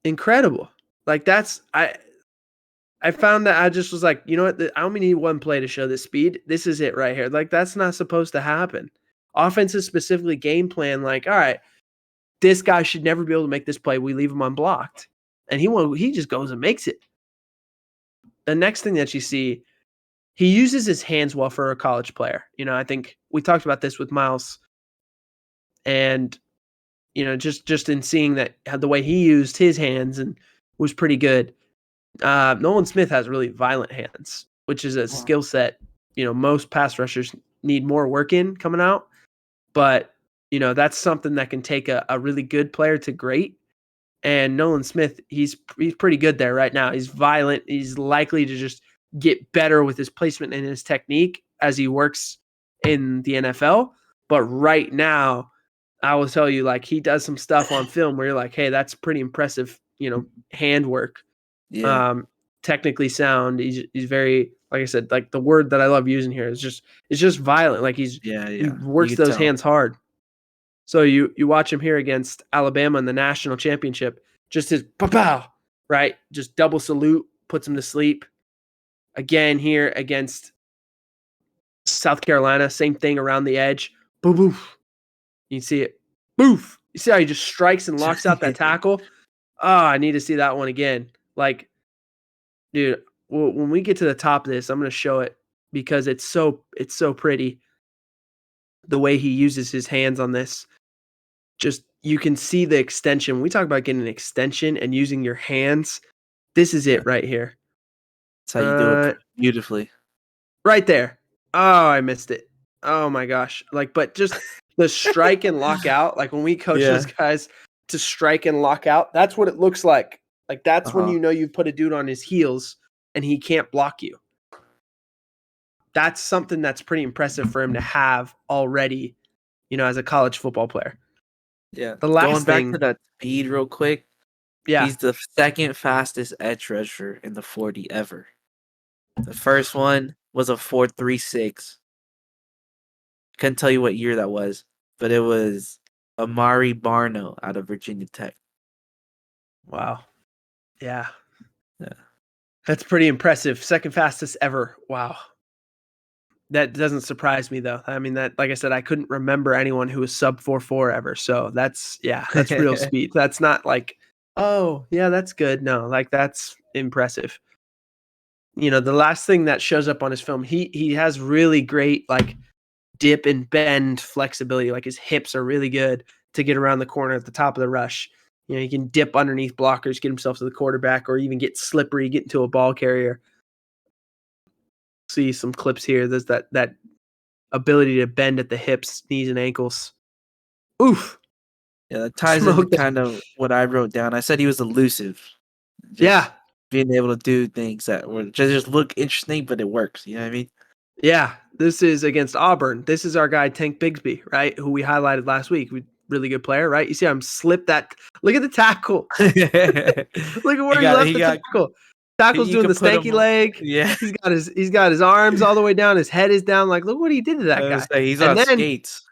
Speaker 1: Incredible. Like, that's I found that I just was like, you know what? I only need one play to show this speed. This is it right here. Like, that's not supposed to happen. Offenses specifically game plan, like, all right, this guy should never be able to make this play. We leave him unblocked. And he just goes and makes it. The next thing that you see, he uses his hands well for a college player. I think we talked about this with Miles. And, just in seeing that the way he used his hands and was pretty good. Nolan Smith has really violent hands, which is a skill set, most pass rushers need more work in coming out. But, that's something that can take a really good player to great. And Nolan Smith, he's pretty good there right now. He's violent. He's likely to just get better with his placement and his technique as he works in the NFL. But right now, I will tell you, like, he does some stuff on film where you're like, hey, that's pretty impressive, handwork.
Speaker 2: Yeah.
Speaker 1: Technically sound. He's very, like I said, like, the word that I love using here is just violent. Like, he works those hands hard. So you watch him here against Alabama in the national championship, just his pow, right? Just double salute, puts him to sleep. Again here against South Carolina, same thing around the edge. Boo boof. You see it. Boof. You see how he just strikes and locks out that tackle? Oh, I need to see that one again. Like, dude, when we get to the top of this, I'm going to show it because it's so pretty. The way he uses his hands on this. Just, you can see the extension. When we talk about getting an extension and using your hands, this is it right here.
Speaker 2: That's how you do it beautifully.
Speaker 1: Right there. Oh, I missed it. Oh my gosh. Like, but just the strike and lock out, like when we coach those guys to strike and lock out, that's what it looks like. Like, that's when you put a dude on his heels and he can't block you. That's something that's pretty impressive for him to have already, as a college football player.
Speaker 2: Yeah.
Speaker 1: The last
Speaker 2: Going
Speaker 1: thing,
Speaker 2: back to that speed real quick.
Speaker 1: Yeah.
Speaker 2: He's the second fastest edge rusher in the 40 ever. The first one was a 4.36. Couldn't tell you what year that was, but it was Amari Barno out of Virginia Tech.
Speaker 1: Wow. Yeah. That's pretty impressive. Second fastest ever. Wow. That doesn't surprise me, though. I mean, that, like I said, I couldn't remember anyone who was sub 4.4 ever. So that's real speed. That's not like, oh, yeah, that's good. No, like, that's impressive. The last thing that shows up on his film, he has really great, like, dip and bend flexibility. Like, his hips are really good to get around the corner at the top of the rush. He can dip underneath blockers, get himself to the quarterback, or even get slippery, get into a ball carrier. See some clips here. There's that ability to bend at the hips, knees, and ankles. Oof.
Speaker 2: Yeah, that ties into kind of what I wrote down. I said he was elusive. Being able to do things that were just look interesting, but it works. You know what I mean?
Speaker 1: Yeah. This is against Auburn. This is our guy, Tank Bigsby, right? Who we highlighted last week. really good player, right? You see him slip that. Look at the tackle. Look at where he left the tackle. Tackle's doing the stanky leg.
Speaker 2: Yeah,
Speaker 1: he's got his arms all the way down. His head is down. Like, look what he did to that guy.
Speaker 2: He's on skates.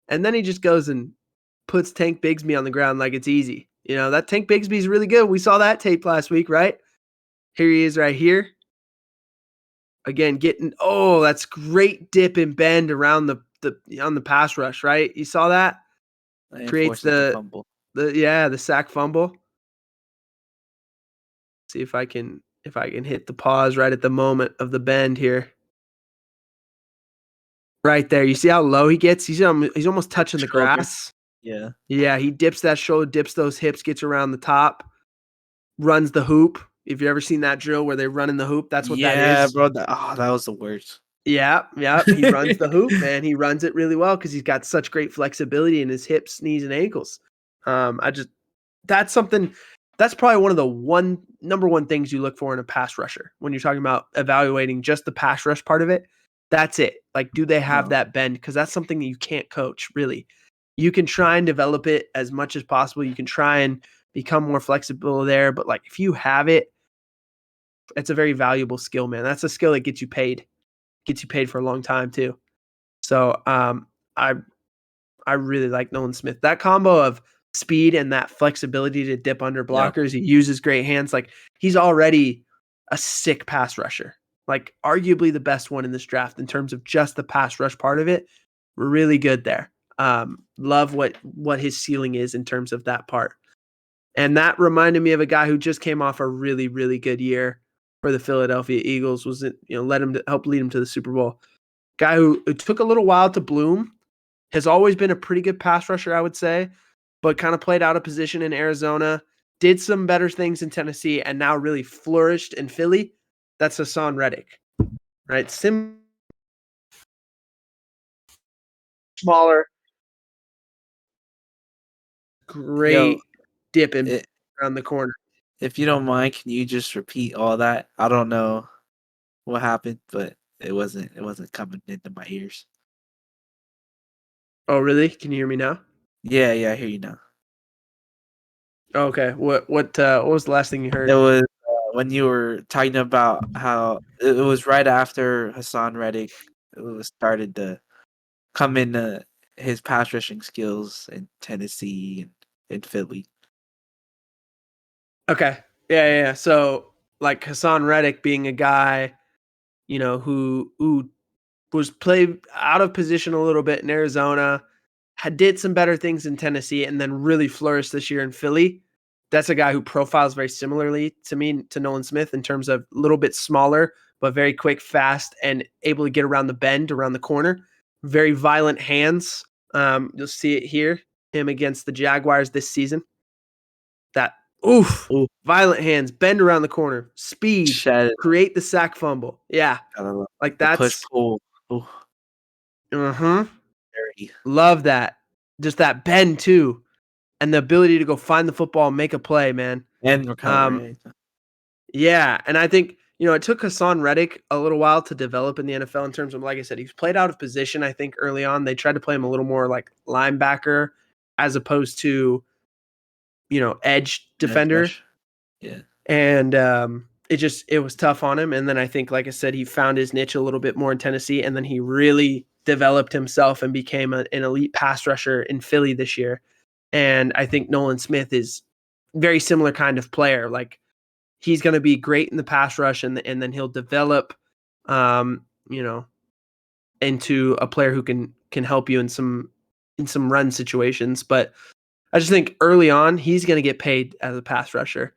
Speaker 1: And then he just goes and puts Tank Bigsby on the ground like it's easy. You know, that Tank Bigsby is really good. We saw that tape last week, right? Here he is right here. Again, that's great dip and bend around on the pass rush, right? You saw that? Creates the fumble. The sack fumble. See if I can hit the pause right at the moment of the bend here. Right there. You see how low he gets? He's almost touching the grass.
Speaker 2: Yeah.
Speaker 1: Yeah, he dips that shoulder, dips those hips, gets around the top, runs the hoop. If you've ever seen that drill where they run in the hoop, that's what that is.
Speaker 2: Yeah, bro. That was the worst.
Speaker 1: Yeah. He runs the hoop, man. He runs it really well because he's got such great flexibility in his hips, knees, and ankles. That's probably one of the number one things you look for in a pass rusher when you're talking about evaluating just the pass rush part of it. That's it. Like, do they have that bend? Because that's something that you can't coach, really. You can try and develop it as much as possible. You can try and become more flexible there. But, like, if you have it, it's a very valuable skill, man. That's a skill that gets you paid. Gets you paid for a long time, too. So I really like Nolan Smith. That combo of speed and that flexibility to dip under blockers. He uses great hands. Like, he's already a sick pass rusher. Like, arguably the best one in this draft in terms of just the pass rush part of it. Really good there. Love what his ceiling is in terms of that part. And that reminded me of a guy who just came off a really, really good year for the Philadelphia Eagles. Help lead him to the Super Bowl. Guy who it took a little while to bloom. Has always been a pretty good pass rusher, I would say, but kind of played out of position in Arizona, did some better things in Tennessee, and now really flourished in Philly. That's Haason Reddick, right? Smaller, great dip around the corner.
Speaker 2: If you don't mind, can you just repeat all that? I don't know what happened, but it wasn't coming into my ears.
Speaker 1: Oh, really? Can you hear me now?
Speaker 2: Yeah, I hear you now.
Speaker 1: Okay. What was the last thing you heard?
Speaker 2: It was when you were talking about how it was right after Haason Reddick started to come into his pass rushing skills in Tennessee and in Philly.
Speaker 1: Okay. Yeah. So, like, Haason Reddick being a guy, who was played out of position a little bit in Arizona, did some better things in Tennessee, and then really flourished this year in Philly. That's a guy who profiles very similarly to me, to Nolan Smith, in terms of a little bit smaller, but very quick, fast, and able to get around the bend, around the corner. Very violent hands. You'll see it here, him against the Jaguars this season. That, violent hands, bend around the corner, speed, create the sack fumble. Yeah. Like, that's
Speaker 2: push pull.
Speaker 1: Love that. Just that bend too. And the ability to go find the football and make a play, man.
Speaker 2: And recover.
Speaker 1: Yeah. And I think, it took Haason Reddick a little while to develop in the NFL in terms of, like I said, he's played out of position. I think early on they tried to play him a little more like linebacker as opposed to, edge defender.
Speaker 2: Yeah.
Speaker 1: And it was tough on him. And then I think, like I said, he found his niche a little bit more in Tennessee, and then he really developed himself and became an elite pass rusher in Philly this year. And I think Nolan Smith is very similar kind of player. Like, he's going to be great in the pass rush, and then he'll develop, into a player who can help you in some run situations. But I just think early on, he's going to get paid as a pass rusher.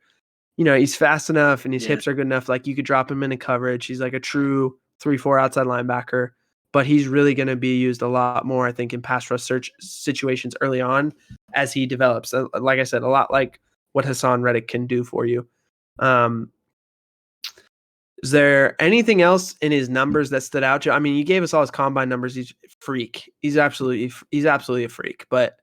Speaker 1: He's fast enough and his hips are good enough. Like, you could drop him into coverage. He's like a true 3-4 outside linebacker, but he's really going to be used a lot more, I think, in pass rush search situations early on as he develops. Like I said, a lot like what Haason Reddick can do for you. Is there anything else in his numbers that stood out to you? I mean, you gave us all his combine numbers. He's a freak. He's absolutely a freak. But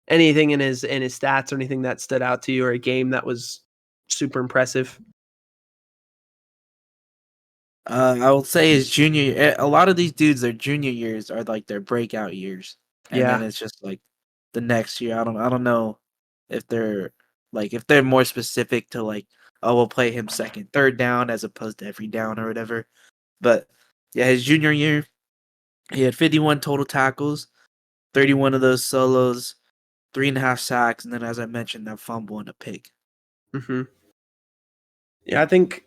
Speaker 1: anything in his stats or anything that stood out to you, or a game that was super impressive?
Speaker 2: I would say his junior year. A lot of these dudes, their junior years are like their breakout years, and then it's just like the next year. I don't know if they're more specific to like, oh, we'll play him second, third down as opposed to every down or whatever. But yeah, his junior year, he had 51 total tackles, 31 of those solos, 3.5 sacks, and then as I mentioned, that fumble and a pick.
Speaker 1: Mm-hmm. Yeah, I think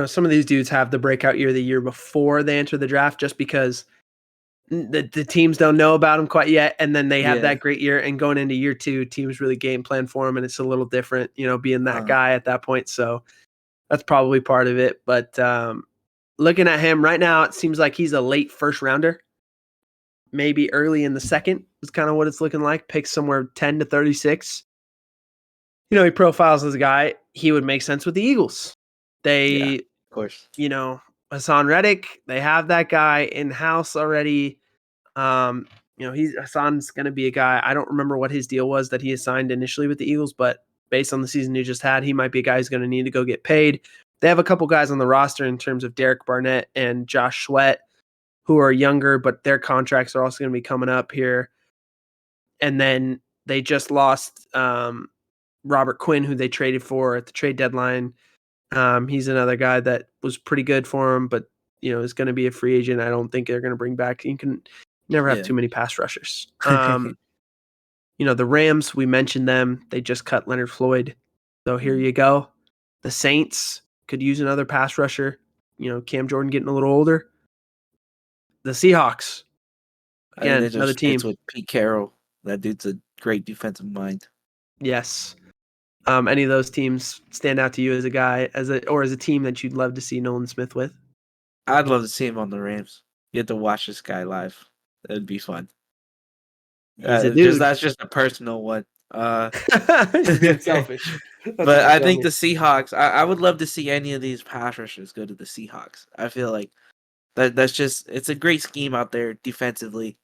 Speaker 1: some of these dudes have the breakout year the year before they enter the draft, just because the teams don't know about them quite yet, and then they have that great year, and going into year 2, teams really game plan for them, and it's a little different, being that guy at that point. So that's probably part of it. But looking at him right now, it seems like he's a late first rounder, maybe early in the second is kind of what it's looking like. Picks somewhere 10 to 36. He profiles as a guy, he would make sense with the Eagles. They,
Speaker 2: of course,
Speaker 1: Hassan Reddick, they have that guy in house already. Hassan's going to be a guy. I don't remember what his deal was that he assigned initially with the Eagles, but based on the season he just had, he might be a guy who's going to need to go get paid. They have a couple guys on the roster in terms of Derek Barnett and Josh Sweat, who are younger, but their contracts are also going to be coming up here. And then they just lost Robert Quinn, who they traded for at the trade deadline. He's another guy that was pretty good for him, but is going to be a free agent. I don't think they're going to bring back. You can never have too many pass rushers. The Rams, we mentioned them. They just cut Leonard Floyd. So here you go. The Saints could use another pass rusher. Cam Jordan getting a little older. The Seahawks, again, another team.
Speaker 2: It's with Pete Carroll. That dude's a great defensive mind.
Speaker 1: Yes. Any of those teams stand out to you as a guy, or as a team that you'd love to see Nolan Smith with?
Speaker 2: I'd love to see him on the Rams. You have to watch this guy live. That'd be fun.
Speaker 1: He's a dude.
Speaker 2: That's just a personal one.
Speaker 1: Selfish.
Speaker 2: But I think the Seahawks, I would love to see any of these pass rushers go to the Seahawks. I feel like it's a great scheme out there defensively.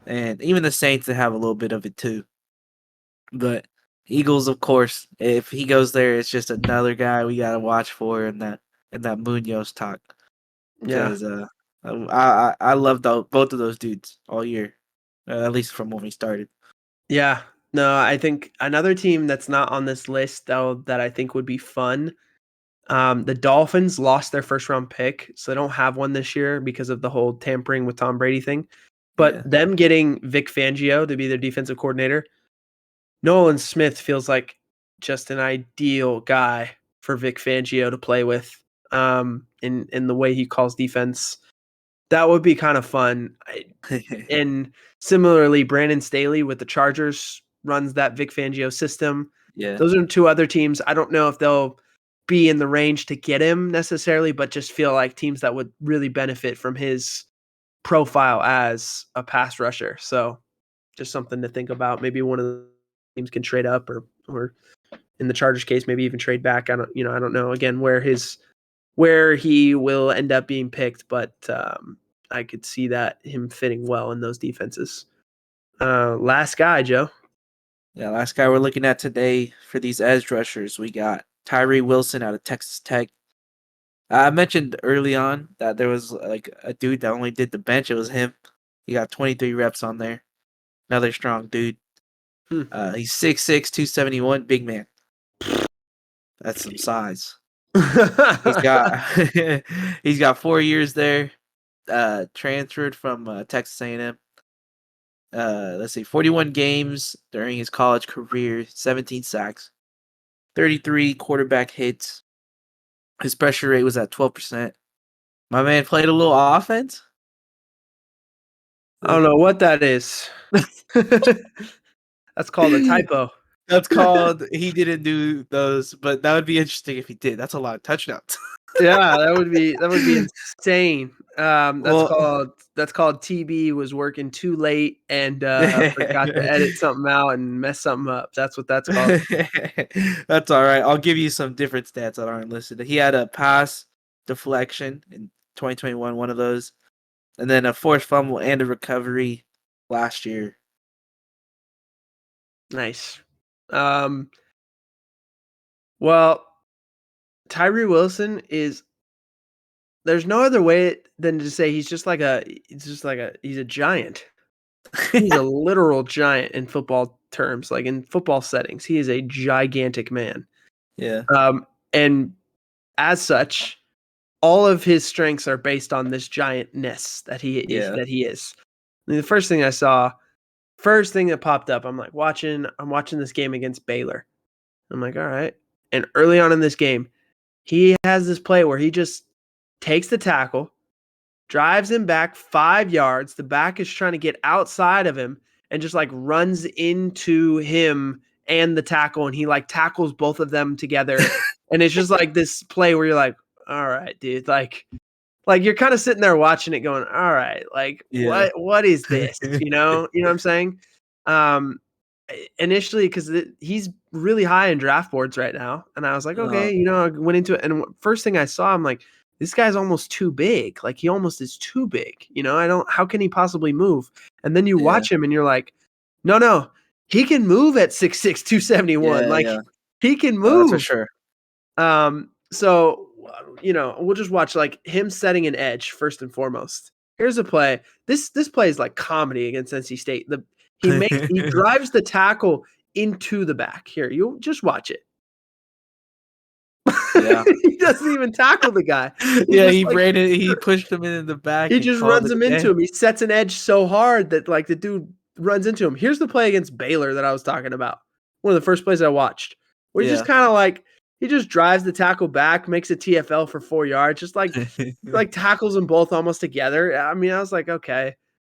Speaker 2: And even the Saints, they have a little bit of it too. But Eagles, of course, if he goes there, it's just another guy we gotta watch for in that Munoz talk. Because I loved both of those dudes all year, at least from when we started.
Speaker 1: Yeah, no, I think another team that's not on this list though that I think would be fun. The Dolphins lost their first round pick, so they don't have one this year because of the whole tampering with Tom Brady thing. But them getting Vic Fangio to be their defensive coordinator, Nolan Smith feels like just an ideal guy for Vic Fangio to play with. In the way he calls defense, that would be kind of fun. And similarly, Brandon Staley with the Chargers runs that Vic Fangio system.
Speaker 2: Yeah,
Speaker 1: those are 2 other teams. I don't know if they'll be in the range to get him necessarily, but just feel like teams that would really benefit from his profile as a pass rusher. So just something to think about. Maybe one of the teams can trade up, or in the Chargers case, maybe even trade back. I don't know again where he will end up being picked, but I could see that him fitting well in those defenses. Last guy, Joe.
Speaker 2: Yeah, last guy we're looking at today for these edge rushers, we got Tyree Wilson out of Texas Tech. I mentioned early on that there was like a dude that only did the bench. It was him. He got 23 reps on there. Another strong dude. He's 6'6", 271, big man. That's some size. He's got 4 years there. Transferred from Texas A&M. Let's see, 41 games during his college career, 17 sacks, 33 quarterback hits. His pressure rate was at 12%. My man played a little offense.
Speaker 1: I don't know what that is. That's called a typo.
Speaker 2: That's called he didn't do those, but that would be interesting if he did. That's a lot of touchdowns.
Speaker 1: Yeah, that would be insane. That's called TB was working too late and forgot to edit something out and mess something up. That's what that's called.
Speaker 2: That's all right. I'll give you some different stats that aren't listed. He had a pass deflection in 2021, one of those, and then a forced fumble and a recovery last year.
Speaker 1: Nice. Well, Tyree Wilson there's no other way than to say he's a giant. He's a literal giant in football terms, like in football settings. He is a gigantic man.
Speaker 2: Yeah.
Speaker 1: And as such, all of his strengths are based on this giantness that he is.
Speaker 2: Yeah.
Speaker 1: That he is. I mean, the first thing that popped up, I'm watching this game against Baylor. I'm like, all right. And early on in this game, he has this play where he just takes the tackle, drives him back 5 yards. The back is trying to get outside of him and just like runs into him and the tackle. And he like tackles both of them together. And it's just like this play where you're like, all right, dude, like you're kind of sitting there watching it going, all right, like
Speaker 2: Yeah.
Speaker 1: what is this? You know what I'm saying? Initially, because he's really high in draft boards right now. And I was like, okay, I went into it. And first thing I saw, I'm like, this guy's almost too big. Like he almost is too big. How can he possibly move? And then you watch him and you're like, no, he can move at 6'6", 271. He can move.
Speaker 2: That's for sure.
Speaker 1: So, we'll just watch like him setting an edge first and foremost. Here's a play. This play is like comedy against NC State. He drives the tackle into the back. Here, you just watch it.
Speaker 2: Yeah.
Speaker 1: He doesn't even tackle the guy.
Speaker 2: He pushed him in the back.
Speaker 1: He just runs him into him. He sets an edge so hard that like the dude runs into him. Here's the play against Baylor that I was talking about. One of the first plays I watched. Where he just kind of like he just drives the tackle back, makes a TFL for 4 yards, just like tackles them both almost together. I mean, I was like, okay.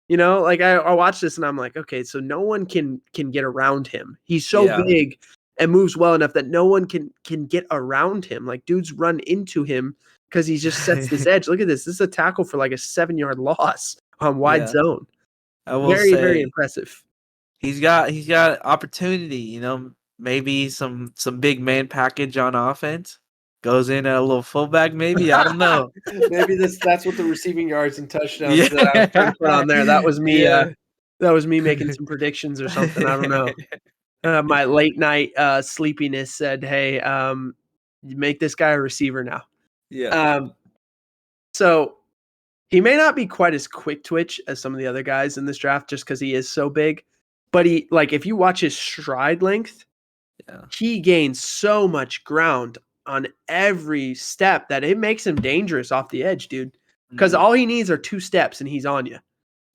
Speaker 1: I watched this and I'm like, okay, so no one can get around him. He's so big and moves well enough that no one can get around him. Like dudes run into him because he just sets this edge. Look at this. This is a tackle for like a 7-yard loss on wide zone.
Speaker 2: I will
Speaker 1: very,
Speaker 2: say,
Speaker 1: very impressive.
Speaker 2: He's got opportunity, maybe some big man package on offense. Goes in at a little fullback, maybe. I don't know.
Speaker 1: Maybe that's what the receiving yards and touchdowns that I was trying to put on there. That was me. That was me making some predictions or something. I don't know. My late night sleepiness said, "Hey, make this guy a receiver now."
Speaker 2: Yeah.
Speaker 1: So he may not be quite as quick twitch as some of the other guys in this draft, just because he is so big. But if you watch his stride length, he gains so much ground on every step that it makes him dangerous off the edge, dude. Because all he needs are 2 steps and he's on you.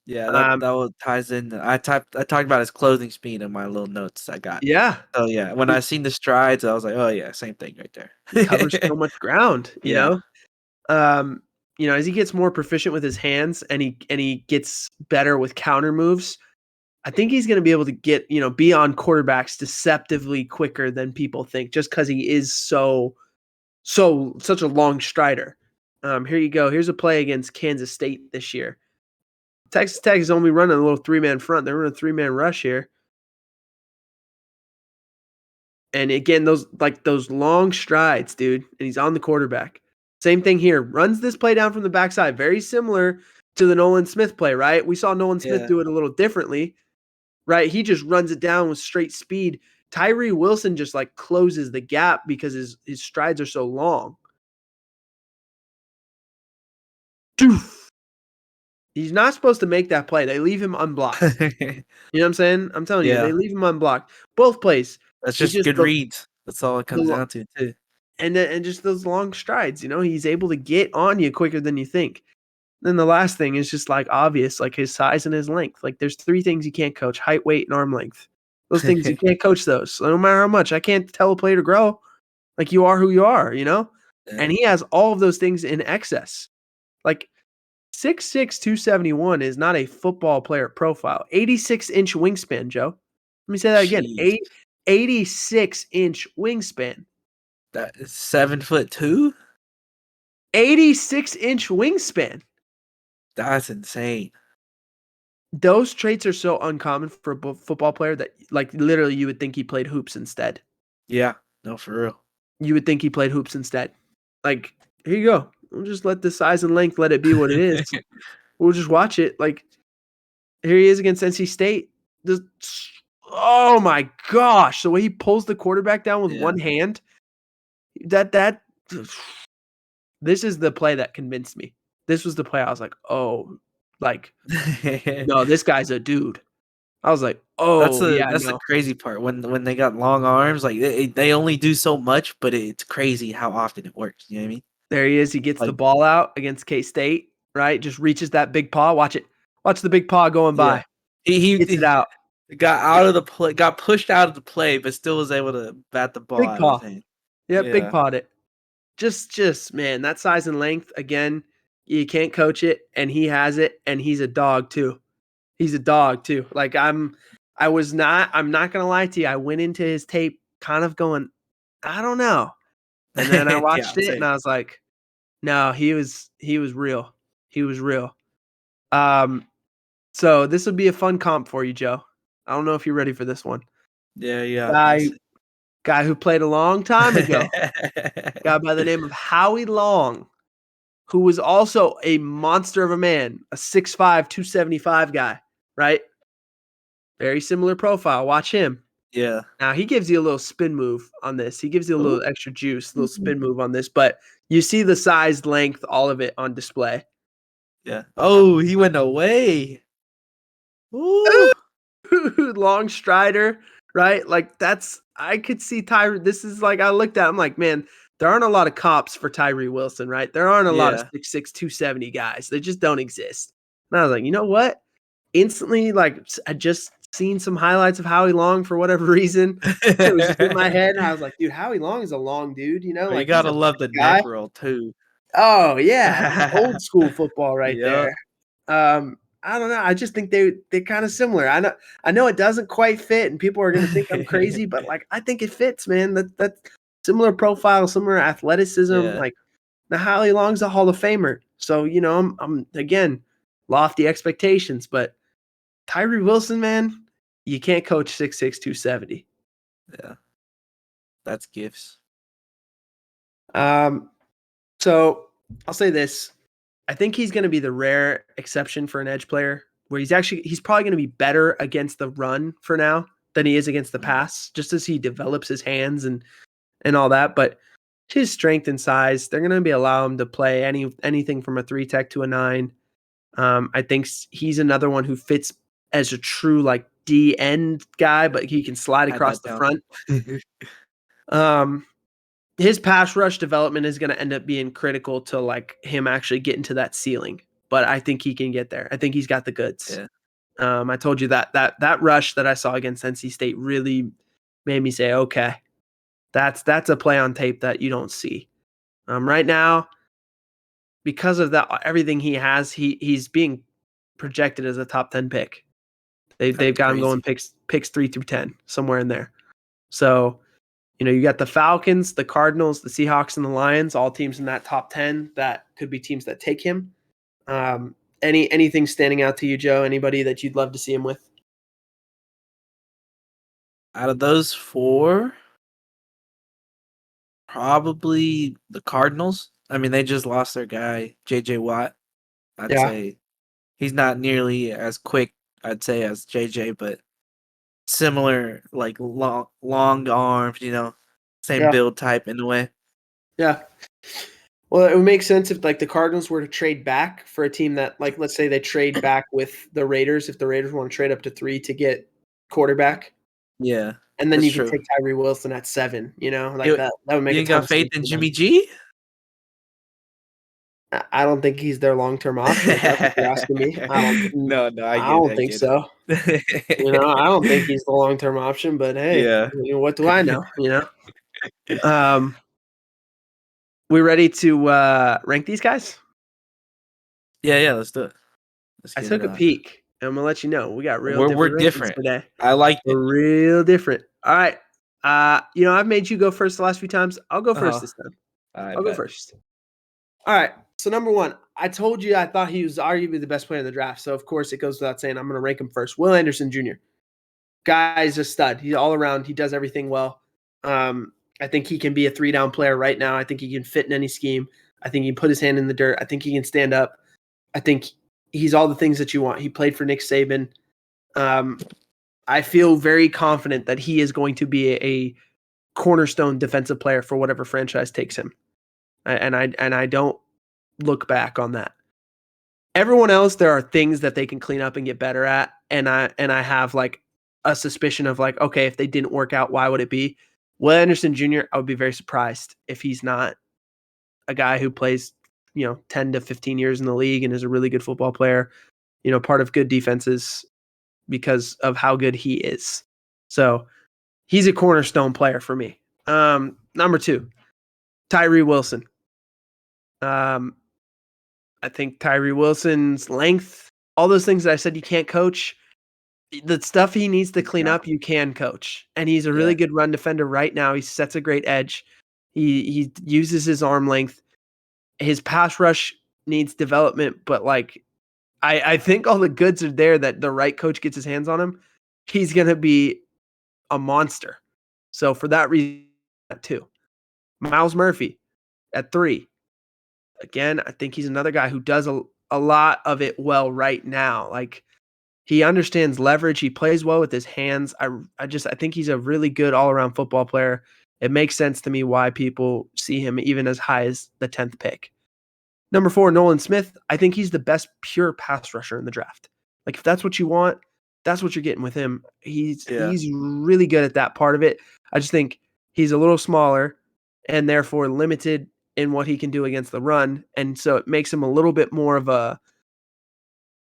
Speaker 2: Yeah, that ties in. I talked about his clothing speed in my little notes I got.
Speaker 1: Yeah.
Speaker 2: Oh yeah, when I seen the strides, I was like, oh yeah, same thing right there.
Speaker 1: He covers so much ground, you know. As he gets more proficient with his hands and he gets better with counter moves, I think he's going to be able to get, be on quarterbacks deceptively quicker than people think, just because he is such a long strider. Here you go. Here's a play against Kansas State this year. Texas Tech is only running a little 3-man front. They're running a 3-man rush here. And again, those long strides, dude. And he's on the quarterback. Same thing here. Runs this play down from the backside. Very similar to the Nolan Smith play, right? We saw Nolan Smith do it a little differently. Right, he just runs it down with straight speed. Tyree Wilson just like closes the gap because his strides are so long. He's not supposed to make that play. They leave him unblocked. You know what I'm saying? I'm telling you, they leave him unblocked. Both plays.
Speaker 2: That's just good reads. That's all it comes down to, too.
Speaker 1: And just those long strides. He's able to get on you quicker than you think. Then the last thing is just like obvious, like his size and his length. Like there's 3 things you can't coach: height, weight, and arm length. Those things you can't coach those. So no matter how much, I can't tell a player to grow. Like you are who you are,
Speaker 2: Yeah.
Speaker 1: And he has all of those things in excess. Like 6'6", 271 is not a football player profile. 86-inch wingspan, Joe. Let me say that again. 86-inch wingspan.
Speaker 2: That is 7'2".
Speaker 1: 86-inch wingspan.
Speaker 2: That's insane.
Speaker 1: Those traits are so uncommon for a football player that, like, literally you would think he played hoops instead.
Speaker 2: Yeah, no, for real.
Speaker 1: You would think he played hoops instead. Like, here you go. We'll just let the size and length let it be what it is. We'll just watch it. Like, here he is against NC State. Oh my gosh. The way he pulls the quarterback down with one hand. This is the play that convinced me. This was the play I was like, oh, Like, no, this guy's a dude. I was like,
Speaker 2: That's
Speaker 1: oh,
Speaker 2: the
Speaker 1: yeah,
Speaker 2: that's the
Speaker 1: no.
Speaker 2: crazy part when they got long arms, like they only do so much, but it's crazy how often it works. You know what I mean?
Speaker 1: There he is. He gets the
Speaker 2: Like,
Speaker 1: ball out against K-State, right? Just reaches that big paw. Watch it. Watch the big paw going
Speaker 2: yeah,
Speaker 1: by. Gets it
Speaker 2: he
Speaker 1: out.
Speaker 2: got out of the play, got pushed out of the play, but still was able to bat the ball
Speaker 1: Big
Speaker 2: out of his
Speaker 1: paw.
Speaker 2: hand.
Speaker 1: Yep, big
Speaker 2: Yeah,
Speaker 1: pawed it. Just man, that size and length, again, you can't coach it, and he has it, and he's a dog too. He's a dog too. Like I'm not gonna lie to you. I went into his tape kind of going, I don't know. And then I
Speaker 2: yeah,
Speaker 1: watched it and
Speaker 2: same.
Speaker 1: I was like, no, he was real. He was real. Um, so this would be a fun comp for you, Joe. I don't know if you're ready for this one.
Speaker 2: Yeah, yeah.
Speaker 1: Guy guy who played a long time ago. Guy by the name of Howie Long, who was also a monster of a man, a 6'5", 275 guy, right? Very similar profile. Watch him.
Speaker 2: Yeah.
Speaker 1: Now he gives you a little spin move on this. He gives you a
Speaker 2: Ooh.
Speaker 1: little extra juice, a little spin move on this, but you see the size, length, all of it on display.
Speaker 2: Yeah. Oh, he went away. Ooh.
Speaker 1: Long strider, right? Like I could see Tyree. This is like I looked at. I'm like, man, there aren't a lot of comps for Tyree Wilson, right? There aren't a lot of
Speaker 2: Yeah.
Speaker 1: 6'6", 270 guys. They just don't exist. And I was like, you know what? Instantly, like I just seen some highlights of Howie Long for whatever reason. It was just in my head, and I was like, dude, Howie Long is a long dude.
Speaker 2: You
Speaker 1: Like he's
Speaker 2: gotta
Speaker 1: a
Speaker 2: love
Speaker 1: big
Speaker 2: the
Speaker 1: guy.
Speaker 2: neck roll too.
Speaker 1: Oh yeah, that's old school football right
Speaker 2: Yep.
Speaker 1: there. I don't know. I just think they're kind of similar. I know it doesn't quite fit, and people are gonna think I'm crazy, but like I think it fits, man. That's similar profile, similar athleticism.
Speaker 2: Yeah.
Speaker 1: Like now Howie Long's a Hall of Famer, so I'm again lofty expectations, but Tyree Wilson, man, you can't coach 6'6", 270.
Speaker 2: Yeah. That's gifts.
Speaker 1: So I'll say this. I think he's going to be the rare exception for an edge player where he's probably going to be better against the run for now than he is against the pass, just as he develops his hands and all that. But his strength and size, they're going to be allow him to play anything from a 3-tech to a 9. I think he's another one who fits as a true like D end guy, but he can slide
Speaker 2: Had
Speaker 1: across
Speaker 2: that
Speaker 1: the
Speaker 2: down.
Speaker 1: front. His pass rush development is going to end up being critical to like him actually getting to that ceiling, but I think he can get there. I think he's got the goods.
Speaker 2: Yeah.
Speaker 1: I told you that rush that I saw against NC State really made me say, okay, that's a play on tape that you don't see. Right now, because of that, everything he has, he's being projected as a top 10 pick. They've
Speaker 2: That's
Speaker 1: got him
Speaker 2: crazy.
Speaker 1: going picks 3 through 10, somewhere in there. So, you got the Falcons, the Cardinals, the Seahawks, and the Lions, all teams in that top 10 that could be teams that take him. Anything standing out to you, Joe? Anybody that you'd love to see him with?
Speaker 2: Out of those 4, probably the Cardinals. I mean, they just lost their guy, JJ Watt. I'd
Speaker 1: Yeah.
Speaker 2: say he's not nearly as quick, I'd say, as JJ, but similar, like long arms, same
Speaker 1: Yeah.
Speaker 2: build type in a way.
Speaker 1: Yeah. Well, it would make sense if like the Cardinals were to trade back for a team that, like, let's say they trade back with the Raiders, if the Raiders want to trade up to 3 to get quarterback,
Speaker 2: Yeah,
Speaker 1: and then
Speaker 2: that's
Speaker 1: you could
Speaker 2: true.
Speaker 1: take Tyree Wilson at 7, like
Speaker 2: You,
Speaker 1: that would make
Speaker 2: you
Speaker 1: a
Speaker 2: ain't
Speaker 1: ton
Speaker 2: got
Speaker 1: of
Speaker 2: faith
Speaker 1: sense
Speaker 2: in
Speaker 1: for them.
Speaker 2: Jimmy G?
Speaker 1: I don't think he's their long-term option, if that's what you're asking me.
Speaker 2: No, I
Speaker 1: I
Speaker 2: get it.
Speaker 1: don't
Speaker 2: I
Speaker 1: think
Speaker 2: get
Speaker 1: so. I don't think he's the long-term option, but hey,
Speaker 2: Yeah.
Speaker 1: what do I know, We ready to rank these guys?
Speaker 2: Yeah, let's do it. Let's
Speaker 1: I
Speaker 2: get it
Speaker 1: took a
Speaker 2: on.
Speaker 1: peek. And I'm gonna let you know we got real
Speaker 2: We're
Speaker 1: different rankings
Speaker 2: different.
Speaker 1: today.
Speaker 2: I liked it.
Speaker 1: We're real different. All right. I've made you go first the last few times. I'll go first
Speaker 2: Uh-huh.
Speaker 1: this time.
Speaker 2: I
Speaker 1: I'll go
Speaker 2: bet.
Speaker 1: first. All right. So number 1, I told you I thought he was arguably the best player in the draft. So of course it goes without saying I'm gonna rank him first. Will Anderson Jr. Guy's a stud. He's all around. He does everything well. I think he can be a 3-down player right now. I think he can fit in any scheme. I think he can put his hand in the dirt. I think he can stand up. I think he's all the things that you want. He played for Nick Saban. I feel very confident that he is going to be a cornerstone defensive player for whatever franchise takes him. And I don't look back on that. Everyone else, there are things that they can clean up and get better at, and I have like a suspicion of like, okay, if they didn't work out, why would it be? Will Anderson Jr., I would be very surprised if he's not a guy who plays, 10 to 15 years in the league and is a really good football player, part of good defenses because of how good he is. So he's a cornerstone player for me. Number 2, Tyree Wilson. I think Tyree Wilson's length, all those things that I said you can't coach, the stuff he needs to clean up, you can coach. And he's a really good run defender right now. He sets a great edge. He uses his arm length. His pass rush needs development, but like I think all the goods are there that the right coach gets his hands on him. He's gonna be a monster. So for that reason, too. Myles Murphy at 3. Again, I think he's another guy who does a lot of it well right now. Like he understands leverage. He plays well with his hands. I think he's a really good all-around football player. It makes sense to me why people see him even as high as the 10th pick. Number 4, Nolan Smith. I think he's the best pure pass rusher in the draft. Like if that's what you want, that's what you're getting with him. He's really good at that part of it. I just think he's a little smaller and therefore limited in what he can do against the run. And so it makes him a little bit more of a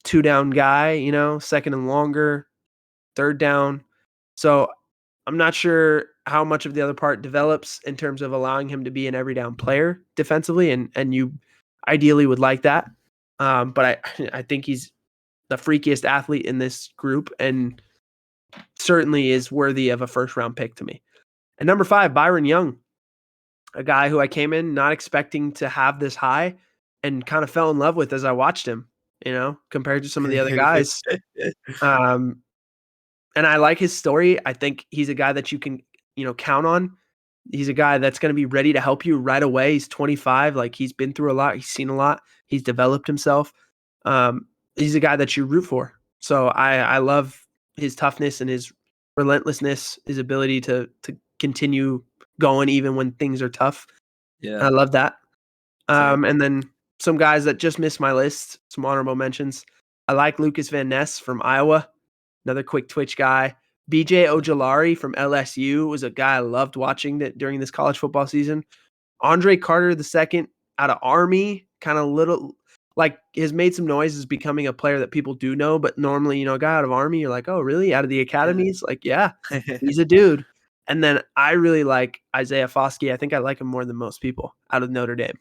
Speaker 1: 2-down guy, second and longer, third down. So I'm not sure how much of the other part develops in terms of allowing him to be an every down player defensively. And you ideally would like that. But I think he's the freakiest athlete in this group and certainly is worthy of a first round pick to me. And number 5, Byron Young, a guy who I came in not expecting to have this high and kind of fell in love with as I watched him, compared to some of the other guys. And I like his story. I think he's a guy that you can, count on. He's a guy that's going to be ready to help you right away. He's 25. Like he's been through a lot. He's seen a lot. He's developed himself. He's a guy that you root for. So I love his toughness and his relentlessness, his ability to continue going even when things are tough.
Speaker 2: Yeah.
Speaker 1: I love that. And then some guys that just missed my list, some honorable mentions. I like Lucas Van Ness from Iowa, another quick twitch guy. BJ Ojolari from LSU was a guy I loved watching that during this college football season. Andre Carter II out of Army, kind of little, like has made some noises becoming a player that people do know, but normally, a guy out of Army, you're like, oh, really? Out of the academies? Like, yeah, he's a dude. And then I really like Isaiah Foskey. I think I like him more than most people out of Notre Dame.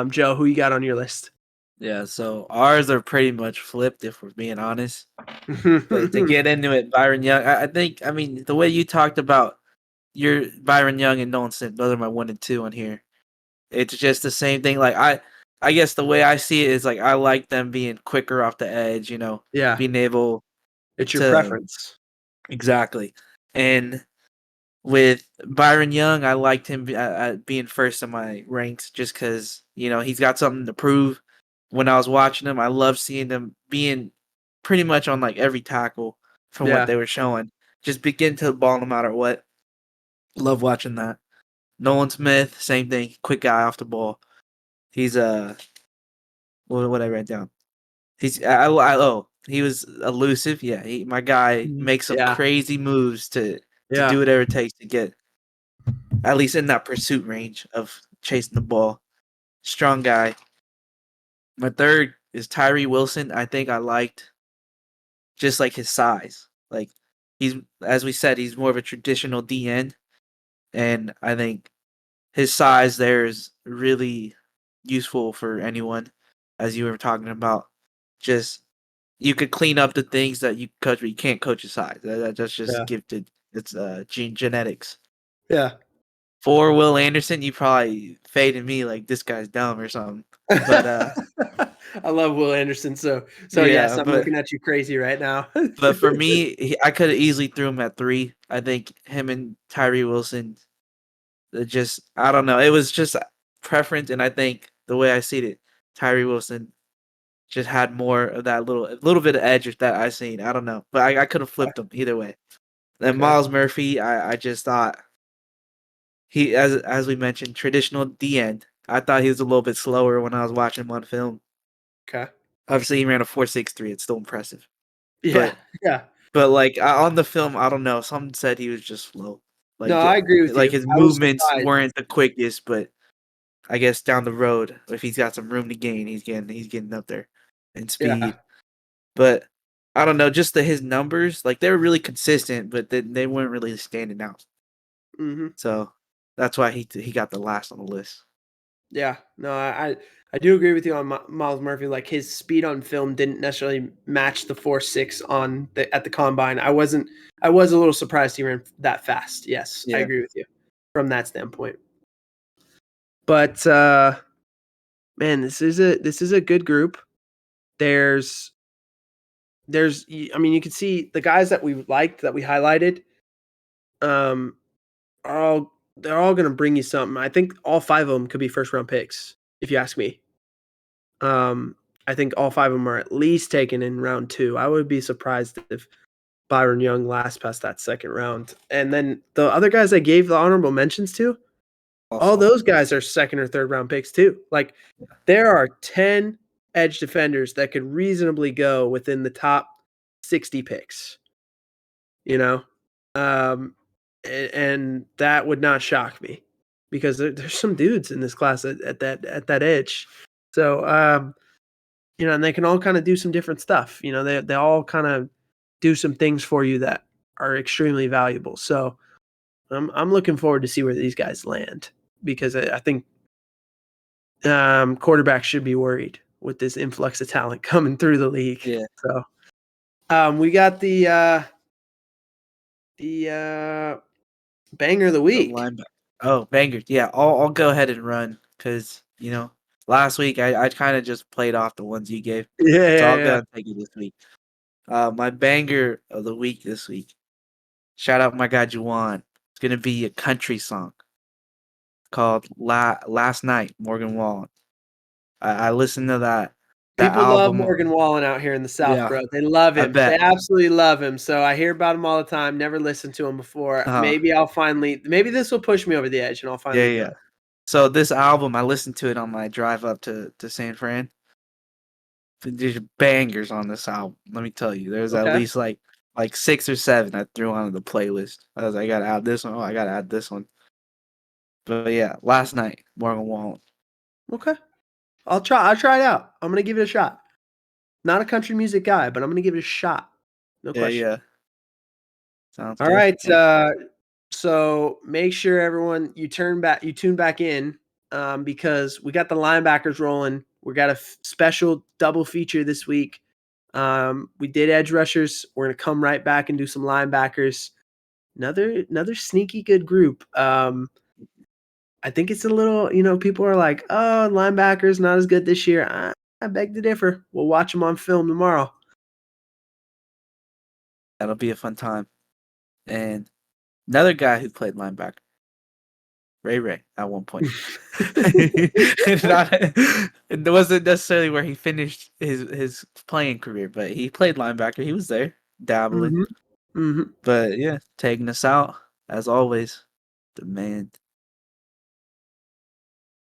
Speaker 1: Joe, who you got on your list?
Speaker 2: Yeah, so ours are pretty much flipped if we're being honest. But to get into it, Byron Young, I think, the way you talked about your Byron Young and Nolan Smith, those are my 1 and 2 on here. It's just the same thing. Like I guess the way I see it is like I like them being quicker off the edge,
Speaker 1: Yeah.
Speaker 2: being able
Speaker 1: It's your preference.
Speaker 2: Exactly. And with Byron Young, I liked him being first in my ranks just because, he's got something to prove. When I was watching him, I love seeing him being pretty much on like every tackle from what they were showing. Just begin to the ball no matter what. Love watching that. Nolan Smith, same thing. Quick guy off the ball. He's what I write down. He's he was elusive. Yeah, my guy makes some crazy moves to do whatever it takes to get at least in that pursuit range of chasing the ball. Strong guy. My 3rd is Tyree Wilson. I think I liked just like his size. Like he's, as we said, he's more of a traditional DN, and I think his size there is really useful for anyone, as you were talking about. Just you could clean up the things that you coach, but you can't coach his size. That's just gifted. It's genetics.
Speaker 1: Yeah.
Speaker 2: For Will Anderson, you probably faded me like this guy's dumb or something. But
Speaker 1: I love Will Anderson. So yes, I'm looking at you crazy right now.
Speaker 2: But for me, I could have easily threw him at 3. I think him and Tyree Wilson, I don't know. It was just preference, and I think the way I see it, Tyree Wilson just had more of that little bit of edge that I seen. I don't know, but I could have flipped him either way. Then Myles Murphy, I just thought he, as we mentioned, traditional D end. I thought he was a little bit slower when I was watching him on film,
Speaker 1: Okay.
Speaker 2: Obviously, he ran a 4.63. It's still impressive.
Speaker 1: Yeah. Yeah.
Speaker 2: But like on the film, I don't know. Some said he was just slow.
Speaker 1: No,
Speaker 2: Like
Speaker 1: I agree with
Speaker 2: like
Speaker 1: you.
Speaker 2: his
Speaker 1: I was
Speaker 2: movements
Speaker 1: surprised.
Speaker 2: weren't the quickest, but I guess down the road, if he's got some room to gain, he's getting up there in
Speaker 1: Yeah.
Speaker 2: speed. But I don't know, just his numbers, like they were really consistent, but they weren't really standing out.
Speaker 1: Hmm.
Speaker 2: So that's why he got the last on the list.
Speaker 1: Yeah. No, I do agree with you on Miles Murphy. Like his speed on film didn't necessarily match the 4.6 on at the combine. I was a little surprised he ran that fast. Yes, I
Speaker 2: Yeah.
Speaker 1: agree with you from that standpoint. But man, this is a good group. There's I mean, you can see the guys that we liked that we highlighted um they're all going to bring you something. I think all 5 of them could be first round picks if you ask me. I think all 5 of them are at least taken in round 2. I would be surprised if Byron Young lasts past that second round. And then the other guys I gave the honorable mentions to, all those guys are second or third round picks too. Like there are 10 edge defenders that could reasonably go within the top 60 picks. You know, and that would not shock me because there's some dudes in this class at that edge. So you know, and they can all kind of do some different stuff. You know, they all kind of do some things for you that are extremely valuable. So I'm looking forward to see where these guys land because I think quarterbacks should be worried with this influx of talent coming through the league.
Speaker 2: Yeah.
Speaker 1: So we got the banger of the week.
Speaker 2: Oh, banger. Yeah, I'll go ahead and run because last week I kind of just played off the ones you gave, so I'll go and take it this week. My banger of the week this week. Shout out my guy Juwan. It's gonna be a country song called Last Night, Morgan Wallen. I listened to that
Speaker 1: People love
Speaker 2: album.
Speaker 1: Morgan Wallen out here in the South,
Speaker 2: Yeah,
Speaker 1: bro. They love
Speaker 2: I
Speaker 1: him.
Speaker 2: bet.
Speaker 1: They absolutely love him. So I hear about him all the time. Never listened to him before. Maybe this will push me over the edge and I'll finally do
Speaker 2: Yeah.
Speaker 1: it.
Speaker 2: So this album, I listened to it on my drive up to San Fran. There's bangers on this album. Let me tell you, there's at
Speaker 1: Okay.
Speaker 2: least like 6 or 7 I threw onto the playlist. I gotta add this one. Oh, I gotta add this one. But yeah, Last Night, Morgan Wallen.
Speaker 1: Okay. I'll try it out. I'm gonna give it a shot. Not a country music guy, but I'm gonna give it a shot. No question.
Speaker 2: Yeah. Sounds
Speaker 1: All
Speaker 2: good.
Speaker 1: right.
Speaker 2: Yeah.
Speaker 1: So make sure everyone you tune back in because we got the linebackers rolling. We got a special double feature this week. We did edge rushers. We're gonna come right back and do some linebackers. Another sneaky good group. I think it's a little, people are like, oh, linebackers not as good this year. I beg to differ. We'll watch them on film tomorrow.
Speaker 2: That'll be a fun time. And another guy who played linebacker, Ray at one point. It wasn't necessarily where he finished his playing career, but he played linebacker. He was there, dabbling.
Speaker 1: Mm-hmm. Mm-hmm.
Speaker 2: But yeah, taking us out, as always, the man